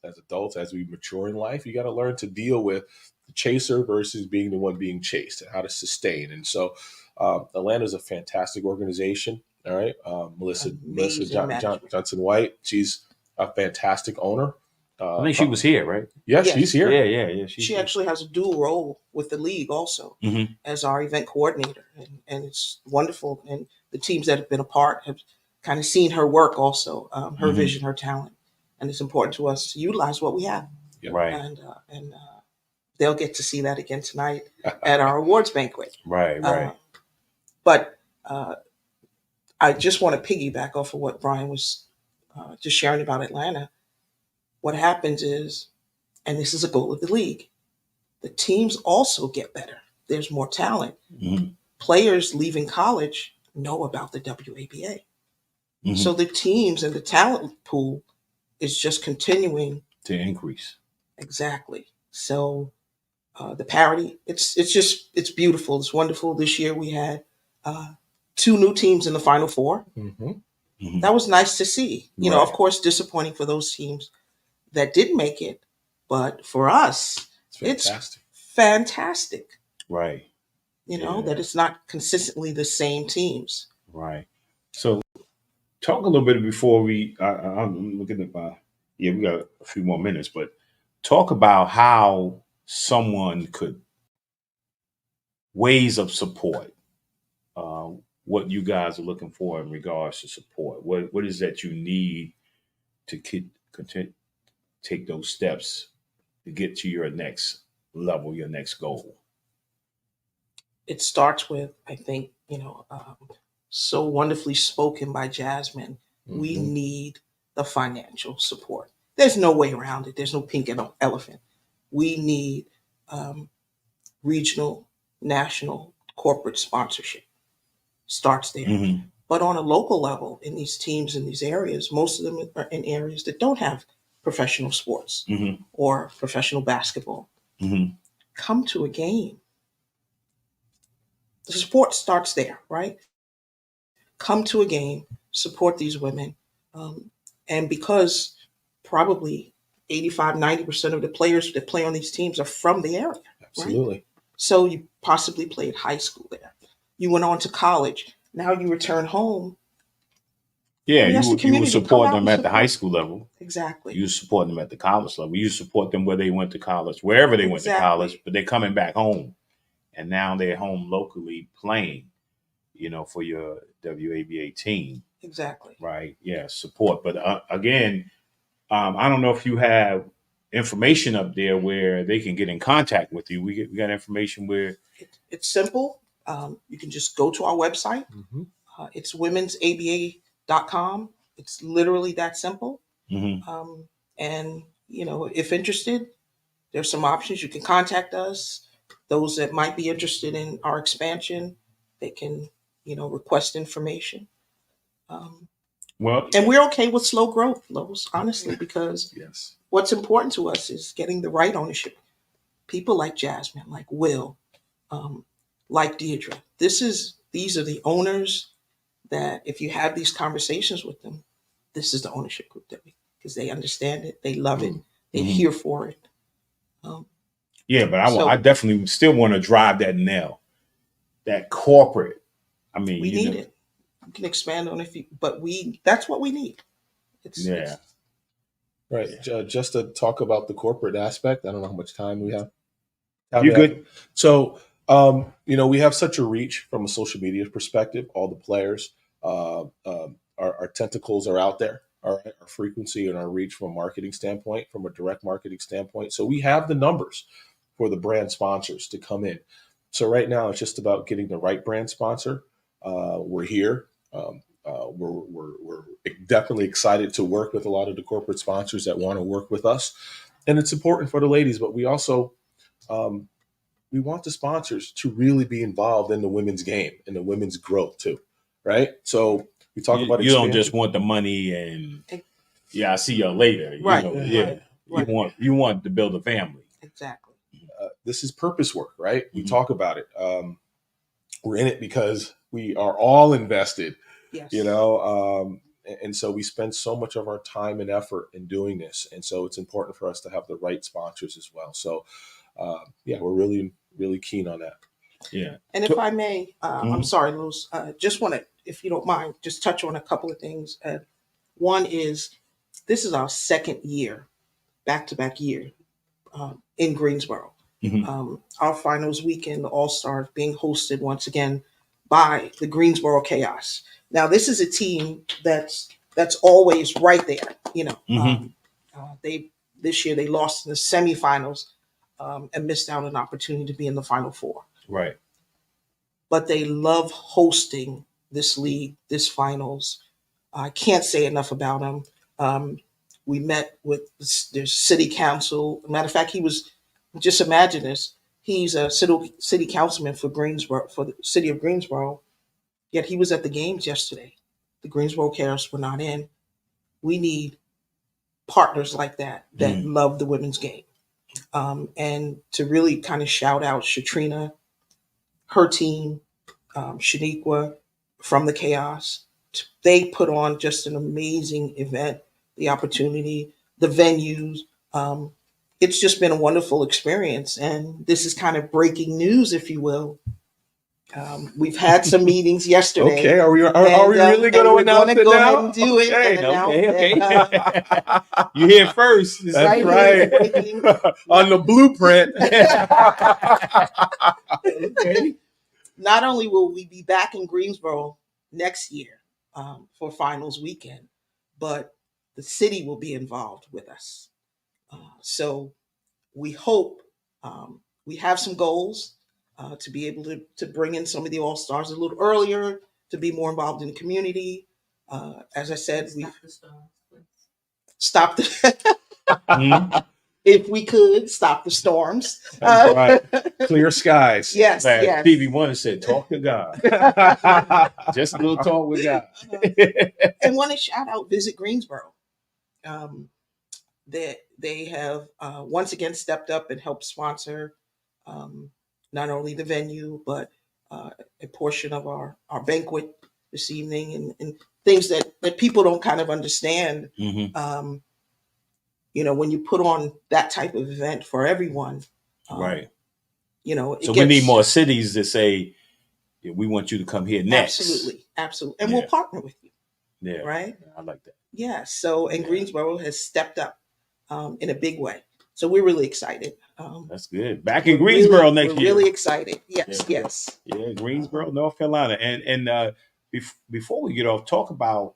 as adults, as we mature in life, you got to learn to deal with the chaser versus being the one being chased and how to sustain. And so Atlanta is a fantastic organization. All right. Melissa Johnson White, she's a fantastic owner. I think she was here, right? Yes, she's here. Yeah. She actually has a dual role with the league also as our event coordinator. And it's wonderful. And the teams that have been a part have kind of seen her work also, her vision, her talent. And it's important to us to utilize what we have. Yeah. Right. And they'll get to see that again tonight at our awards banquet. Right. But I just want to piggyback off of what Brian was just sharing about Atlanta. What happens is, and this is a goal of the league, the teams also get better. There's more talent. Players leaving college know about the WABA. So the teams and the talent pool is just continuing to increase. Exactly. So the parity, it's beautiful. It's wonderful. This year we had 2 new teams in the Final Four. That was nice to see. Of course, disappointing for those teams that did make it, but for us, it's fantastic. Right. That it's not consistently the same teams. Right. So talk a little bit before I'm looking at we got a few more minutes, but talk about how someone ways of support. what you guys are looking for in regards to support. What is that you need to take those steps to get to your next level, your next goal? It starts with, I think, so wonderfully spoken by Jasmine. We need the financial support. There's no way around it. There's no pink elephant. We need regional, national, corporate sponsorship. Starts there. Mm-hmm. But on a local level, in these teams in these areas, most of them are in areas that don't have professional sports Mm-hmm. or professional basketball. Mm-hmm. Come to a game. The support starts there, right? Come to a game, support these women. And because probably 85, 90% of the players that play on these teams are from the area. Absolutely. Right? So you possibly played high school there. You went on to college. Now you return home. Yeah, you would support them at the high school level. Exactly. You support them at the college level. You support them where they went to college, wherever they went to college, but they're coming back home. And now they're home locally playing, for your WABA team. Exactly. Right. Yeah, support. But again, I don't know if you have information up there where they can get in contact with you. We got information where it's simple. You can just go to our website. Mm-hmm. It's womensaba.com. It's literally that simple. Mm-hmm. And if interested, there's some options. You can contact us. Those that might be interested in our expansion, they can, request information. And we're okay with slow growth, Lois, honestly, because yes, what's important to us is getting the right ownership. People like Jasmine, like Will, like Deidre. These are the owners that if you have these conversations with them, this is the ownership group because they understand it, they love it, they're here for it. Yeah, but I definitely still want to drive that nail, that corporate. I mean, we need it. You can expand on it, but that's what we need. Right. Just to talk about the corporate aspect, I don't know how much time we have. You're good. So, we have such a reach from a social media perspective. All the players, our tentacles are out there. All right, our frequency and our reach from a marketing standpoint, from a direct marketing standpoint. So we have the numbers for the brand sponsors to come in. So right now, it's just about getting the right brand sponsor. We're here. We're definitely excited to work with a lot of the corporate sponsors that want to work with us, and it's important for the ladies. But we also we want the sponsors to really be involved in the women's game and the women's growth too, right? So we talk about you don't just want the money and I see you later. Right. You want to build a family. Exactly. This is purpose work, right? We talk about it. We're in it because we are all invested. Yes. And so we spend so much of our time and effort in doing this. And so it's important for us to have the right sponsors as well. So, we're really, really keen on that. Yeah. And if I may, I'm sorry, Luz, just want to, if you don't mind, just touch on a couple of things. One is, this is our second year, back-to-back year in Greensboro. Mm-hmm. Our finals weekend, the All-Stars, being hosted once again by the Greensboro Chaos. Now, this is a team that's always right there. This year they lost in the semifinals and missed out on an opportunity to be in the Final Four. Right. But they love hosting this league, this finals. I can't say enough about them. We met with their city council. Matter of fact, he was, just imagine this, he's a city councilman for Greensboro, for the city of Greensboro, yet he was at the games yesterday. The Greensboro Chaos were not in. We need partners like that love the women's game. And to really kind of shout out Shatrina, her team, Shaniqua from the Chaos. They put on just an amazing event, the opportunity, the venues. It's just been a wonderful experience. And this is kind of breaking news, if you will. We've had some meetings yesterday. Okay, are we really going to announce it now? Go ahead and do it. Okay. You hear first. That's right. On the blueprint. Okay. not only will we be back in Greensboro next year for finals weekend, but the city will be involved with us. So we hope we have some goals to be able to bring in some of the All Stars a little earlier, to be more involved in the community. As I said, we stop the if we could stop the storms. That's right. Clear skies. Yes, yes. Stevie Wonder said, "Talk to God." Just a little talk with God. And want to shout out Visit Greensboro. They have once again stepped up and helped sponsor not only the venue but a portion of our banquet this evening, and things that people don't kind of understand. When you put on that type of event for everyone, Right. So we need more cities to say, yeah, we want you to come here next. Absolutely, and we'll partner with you. Yeah, right. I like that. Yeah. So, and Greensboro has stepped up in a big way. So we're really excited. That's good. Back in Greensboro next year. Really excited. Yes, yes. Yeah, Greensboro, North Carolina, and before we get off, talk about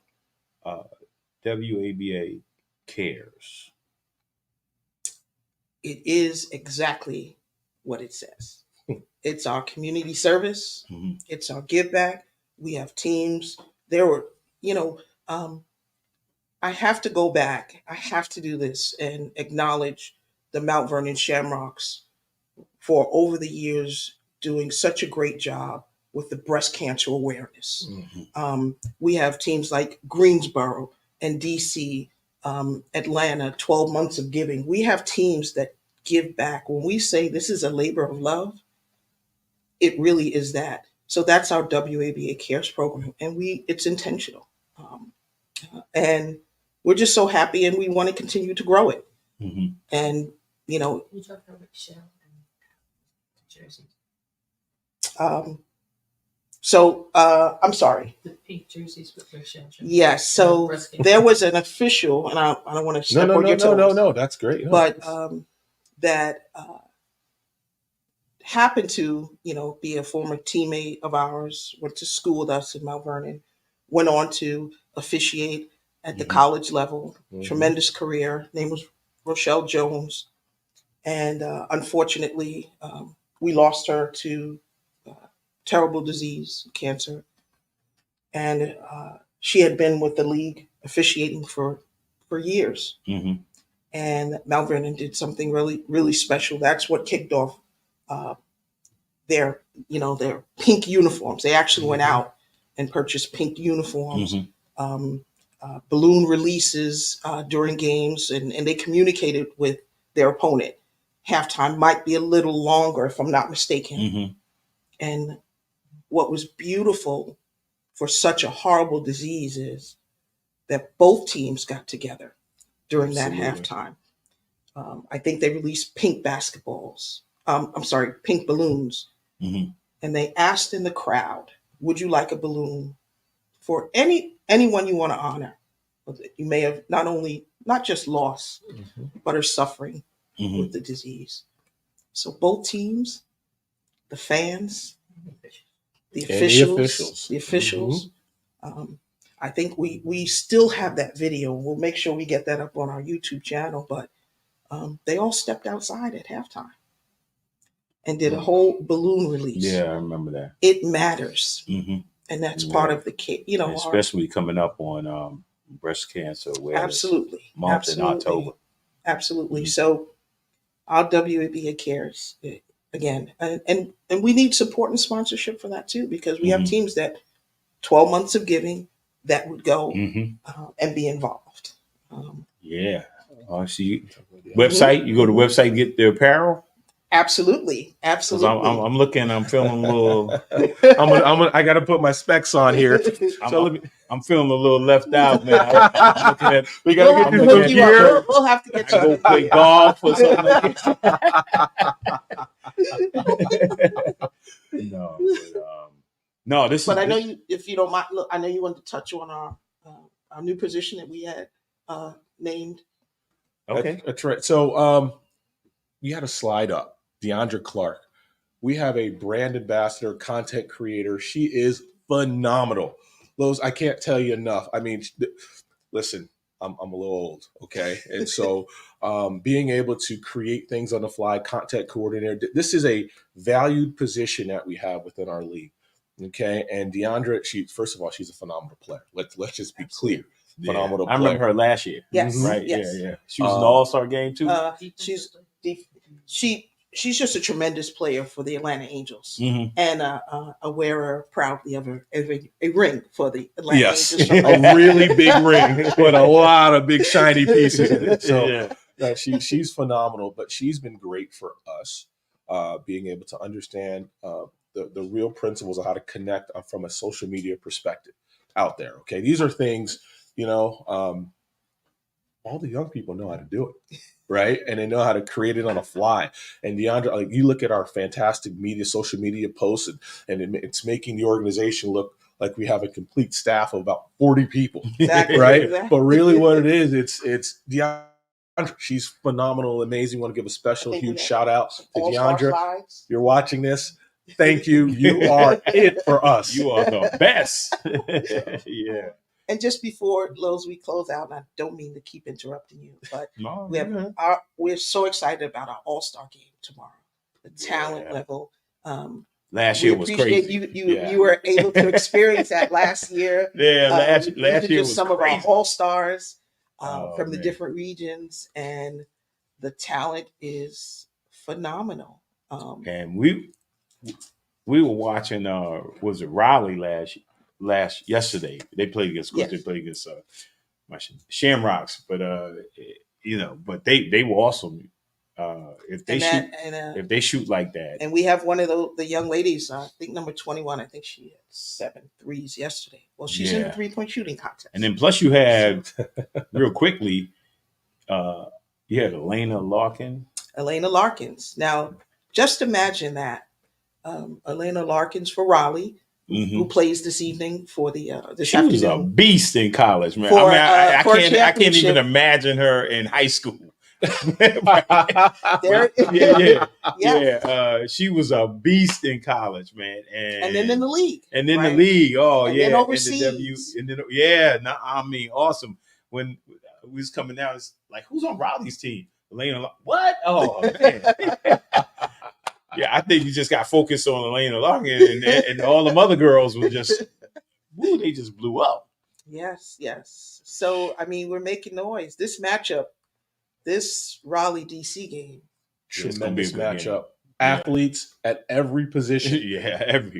WABA Cares. It is exactly what it says. It's our community service. It's our give back. We have teams. There were, I have to go back. I have to do this and acknowledge the Mount Vernon Shamrocks for over the years doing such a great job with the breast cancer awareness. We have teams like Greensboro and DC, Atlanta, 12 Months of Giving. We have teams that give back. When we say this is a labor of love, it really is that. So that's our WABA Cares program, and it's intentional. And we're just so happy, and we want to continue to grow it. And, You talking about Michelle and Jersey. I'm sorry. The pink jerseys with Michelle. Yes. So there was an official, and I don't want to step on your toes. No. That's great. But that happened to, be a former teammate of ours, went to school with us in Mount Vernon, went on to officiate at the college level, tremendous career. Name was Rochelle Jones. And unfortunately, we lost her to terrible disease, cancer. And she had been with the league officiating for years. And Mount Vernon did something really, really special. That's what kicked off their pink uniforms. They actually went out and purchased pink uniforms, balloon releases during games, and they communicated with their opponent. Halftime might be a little longer, if I'm not mistaken. And what was beautiful for such a horrible disease is that both teams got together during that halftime. I think they released pink basketballs. Pink balloons. And they asked in the crowd, would you like a balloon for anyone you want to honor? You may have not just lost, but are suffering with the disease. So both teams, the fans, the officials. I think we still have that video. We'll make sure we get that up on our YouTube channel. But they all stepped outside at halftime and did a whole balloon release. Yeah, I remember that. It matters, and that's part of the kit. Especially coming up on breast cancer awareness month in October. Absolutely. So our WABA Cares again, and we need support and sponsorship for that too, because we have teams that 12 Months of Giving that would go and be involved. Yeah. See, website. You go to the website and get the apparel. Absolutely. I'm looking. I'm feeling a little. I got to put my specs on here. I'm feeling a little left out, man. I'm looking at. We got to get some gear. We'll have to get you. Go play golf or something. No. This. But I know you. If you don't mind, look. I know you wanted to touch on our new position that we had named. Okay, that's right. So you had a slide up, DeAndre Clark. we have a brand ambassador, content creator. She is phenomenal. Lowe's, I can't tell you enough. I mean, listen, I'm a little old, okay? And so being able to create things on the fly, content coordinator, this is a valued position that we have within our league, okay? And Deandra, first of all, she's a phenomenal player. Let's just be clear. Phenomenal player. I remember her last year. Yes. Right? Yes. Yeah. She was in the All-Star game too? She's just a tremendous player for the Atlanta Angels, and a wearer proudly of a ring for the Atlanta Angels. A really big ring with a lot of big shiny pieces in it. So she's phenomenal, but she's been great for us, being able to understand the real principles of how to connect from a social media perspective out there. Okay, these are things, all the young people know how to do it, right? And they know how to create it on the fly. And Deandra, like, you look at our fantastic social media posts, and it's making the organization look like we have a complete staff of about 40 people, right? Exactly. But really what it is, it's Deandra. She's phenomenal, amazing. Want to give a special, huge shout out to Deandra. You're watching this. Thank you. You are it for us. You are the best. Yeah. And just before, Lowe's, we close out, and I don't mean to keep interrupting you, but we're so excited about our All-Star game tomorrow. The talent level. Last year was crazy. You were able to experience that last year. Yeah, last year was some crazy. of our All-Stars from the different regions, and the talent is phenomenal. And we were watching. Was it Raleigh yesterday? They played against. Yes. They played against Shamrocks, but but they were awesome. If they shoot like that, and we have one of the young ladies, I think number 21. I think she had 7 threes yesterday. Well, she's in the 3-point shooting contest. And then plus you had real quickly, you had Elena Larkins. Now, just imagine that Elena Larkins for Raleigh. Who plays this evening for the this She was a beast in college, man. I can't even imagine her in high school. She was a beast in college, man, and then in the league, the league. Oh, and then overseas, I mean, awesome. When we was coming down, it's like, who's on Raleigh's team? Elena, what? Oh, man. Yeah, I think you just got focused on Elena Larkin, and all the other girls were just, they just blew up. Yes. So, I mean, we're making noise. This matchup, this Raleigh DC game, tremendous matchup. Athletes at every position.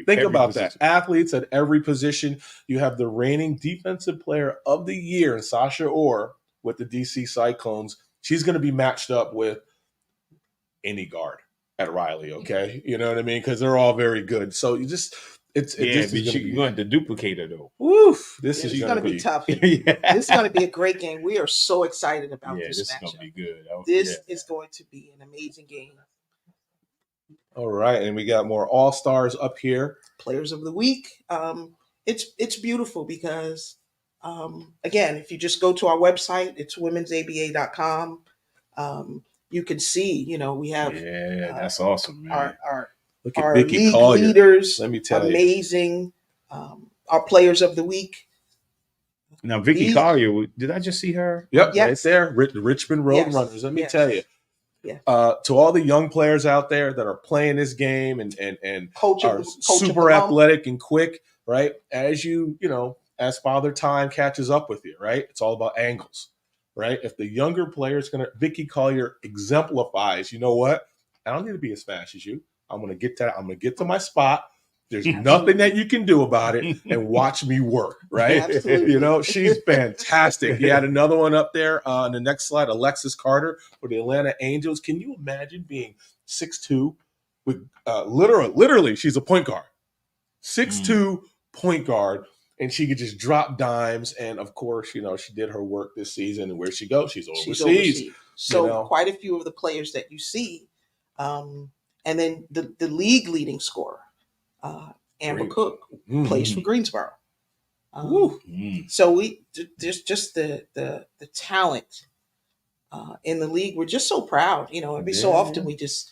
Think about position. that. Athletes at every position. You have the reigning defensive player of the year, in Sasha Orr, with the DC Cyclones. She's going to be matched up with any guard at Riley, okay? You know what I mean? Because they're all very good. So you just, you're going to duplicate it though. Woof! This is going to be tough. This is going to be a great game. We are so excited about this matchup. This is going to be good. This is going to be an amazing game. All right, and we got more All-Stars up here. Players of the week. It's beautiful because, again, if you just go to our website, it's womensaba.com. You can see, we have that's awesome, man. Look at our Vicky league Collier. Leaders. Let me tell amazing. Our players of the week. Now, Vicky Collier, did I just see her? Yep, right there. Richmond Road Runners. Let me tell you. Yeah. To all the young players out there that are playing this game and are super athletic and quick, right? As as Father Time catches up with you, right? It's all about angles. Right? If the younger player is Vicky Collier exemplifies, you know what? I don't need to be as fast as you. I'm going to get to my spot. There's nothing that you can do about it, and watch me work. Right? Absolutely. She's fantastic. You had another one up there on the next slide, Alexis Carter for the Atlanta Angels. Can you imagine being 6'2" with literally she's a point guard, 6'2" point guard. And she could just drop dimes. And, of course, she did her work this season. And where she goes? She's overseas. So quite a few of the players that you see. And then the league leading scorer, Amber Cook, plays for Greensboro. So there's just the talent in the league. We're just so proud. Every so often we just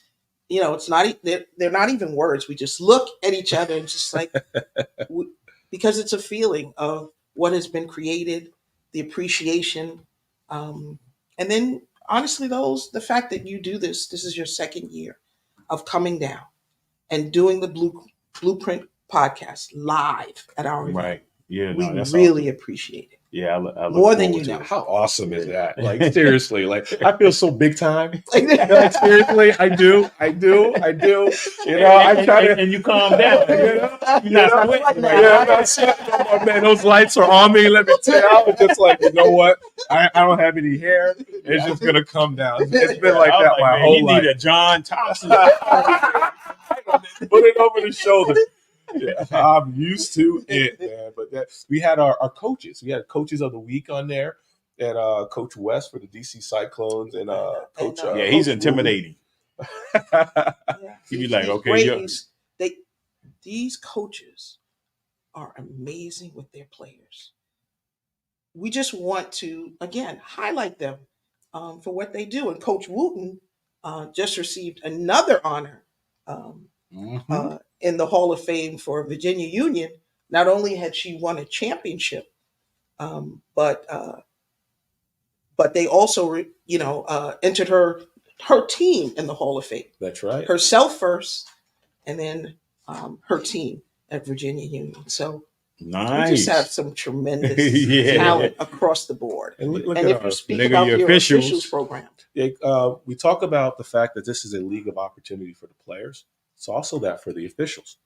it's not, they're not even words. We just look at each other and just like, because it's a feeling of what has been created, the appreciation. And then honestly, the fact that you do this is your second year of coming down and doing the Blueprint podcast live at our event. Right. Yeah. We No, that's really awesome. appreciate it. Yeah. I look More than forward you to know. it. How awesome is Yeah. that? Like seriously, like I feel so big time. Like seriously, I do. You know, I try to, and you calm down. You're not sweating right yeah, now. I'm not sweating no more, man. Those lights are on me. Let me tell you, I was just like, you know what? I don't have any hair. It's just gonna come down. It's been like I was that like, my man, whole he life. need a John Thompson. Put it over the shoulder. Yeah, I'm used to it, man. But we had our coaches. We had coaches of the week on there, and Coach West for the DC Cyclones, and Coach. Yeah, he's Coach intimidating. Yeah, He'd be like, he's okay, great. These coaches are amazing with their players. We just want to again highlight them for what they do. And Coach Wooten just received another honor in the Hall of Fame for Virginia Union. Not only had she won a championship, but they also entered her team in the Hall of Fame. That's right. Herself first, and then her team at Virginia Union. So nice. we just have some tremendous Yeah. talent across the board. And look And at if you speak about your officials program, we talk about the fact that this is a league of opportunity for the players. It's also that for the officials.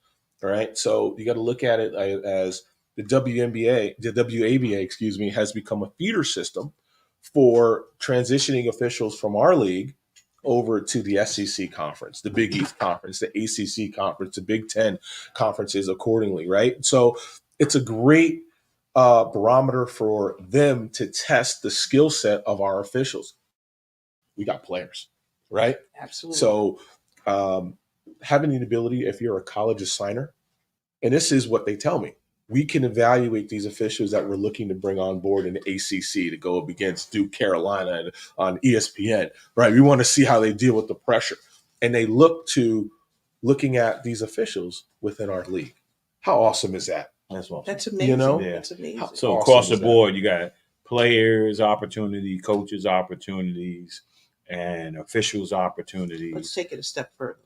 All right. So you got to look at it as the WABA, excuse me, has become a feeder system for transitioning officials from our league over to the SEC conference, the Big East conference, the ACC conference, the Big Ten conferences accordingly, right? So it's a great barometer for them to test the skill set of our officials. We got players, right? absolutely. So having the ability, if you're a college assigner, and this is what they tell me, we can evaluate these officials that we're looking to bring on board in the ACC to go up against Duke, Carolina, and on ESPN, right? We want to see how they deal with the pressure. And they looking at these officials within our league. How awesome is that? That's awesome. That's amazing. You know? Yeah. That's amazing. So awesome across the is that? board, you got players' opportunity, coaches' opportunities, and officials' opportunities. Let's take it a step further.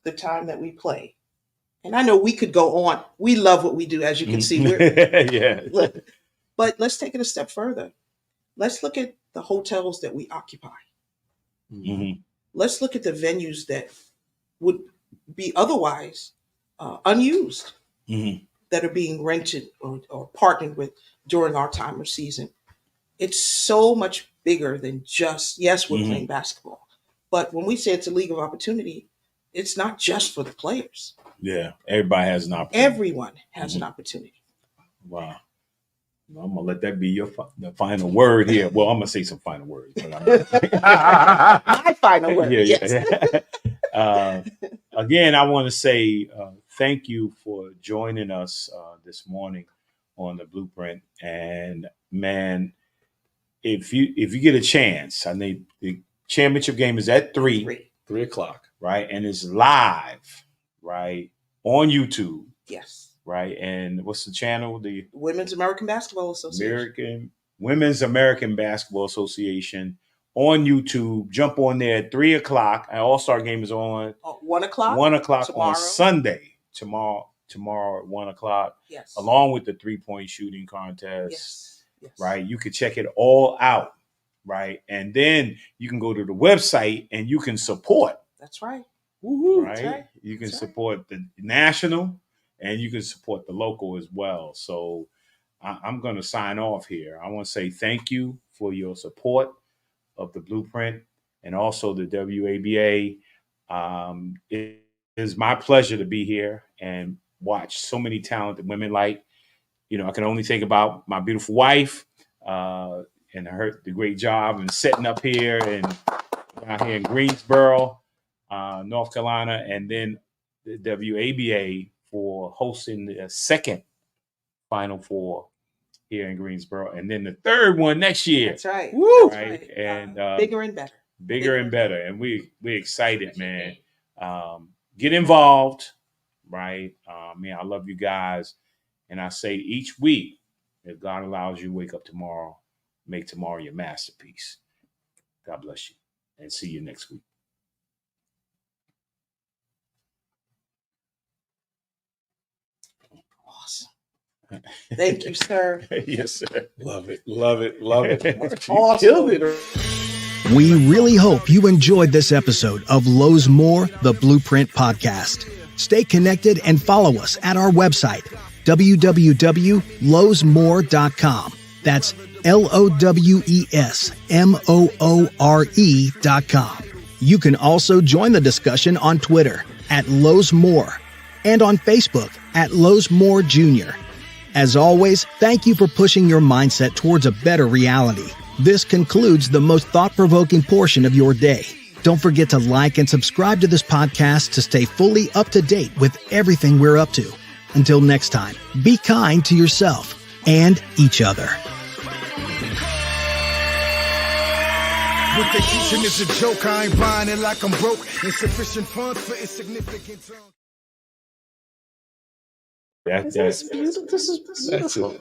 The time that we play. And I know we could go on. We love what we do, as you can see. Yeah. But let's take it a step further. Let's look at the hotels that we occupy. Mm-hmm. Let's look at the venues that would be otherwise unused, that are being rented or partnered with during our time of season. It's so much bigger than just, yes, we're playing basketball. But when we say it's a league of opportunity, it's not just for the players. Yeah. Everybody has an opportunity. Everyone has an opportunity. Wow. Well, I'm going to let that be the final word here. Well, I'm going to say some final words. But My final word, yes. Again, I want to say thank you for joining us this morning on the Blueprint. And man, if you get a chance, I think the championship game is at 3 o'clock, right? And it's live, right, on YouTube. Yes. Right. And what's the channel? The Women's American Basketball Association. Women's American Basketball Association on YouTube. Jump on there at 3 o'clock. An All-Star game is on 1 o'clock. 1 o'clock tomorrow. on Sunday. Tomorrow at 1 o'clock. Yes. Along with the 3-point shooting contest. Yes. Right. You can check it all out. Right. And then you can go to the website and you can support. That's right. Woo-hoo, right? That's right. You can support the national and you can support the local as well. So I'm going to sign off here. I want to say thank you for your support of the Blueprint and also the WABA. It is my pleasure to be here and watch so many talented women. Like, I can only think about my beautiful wife and the great job and setting up here and out here in Greensboro, North Carolina, and then the WABA for hosting the second Final Four here in Greensboro, and then the third one next year. That's right. Woo! That's right. And bigger and better. bigger and better. And we're excited, man. Get involved, right? Man, I love you guys. And I say each week, if God allows you to wake up tomorrow, make tomorrow your masterpiece. God bless you. And see you next week. Awesome. Thank you, sir. Yes, sir. Love it. Love it. Love it. Awesome. Killed it. We really hope you enjoyed this episode of Lowe's More, the Blueprint Podcast. Stay connected and follow us at our website, www.lowesmore.com. That's LOWESMOORE.com. You can also join the discussion on Twitter at Lowe's More and on Facebook at Lowe's More Jr. As always, thank you for pushing your mindset towards a better reality. This concludes the most thought-provoking portion of your day. Don't forget to like and subscribe to this podcast to stay fully up to date with everything we're up to. Until next time, be kind to yourself and each other. What they teaching is a joke. I ain't buying it like I'm broke. Insufficient funds for insignificant terms. That's This is beautiful.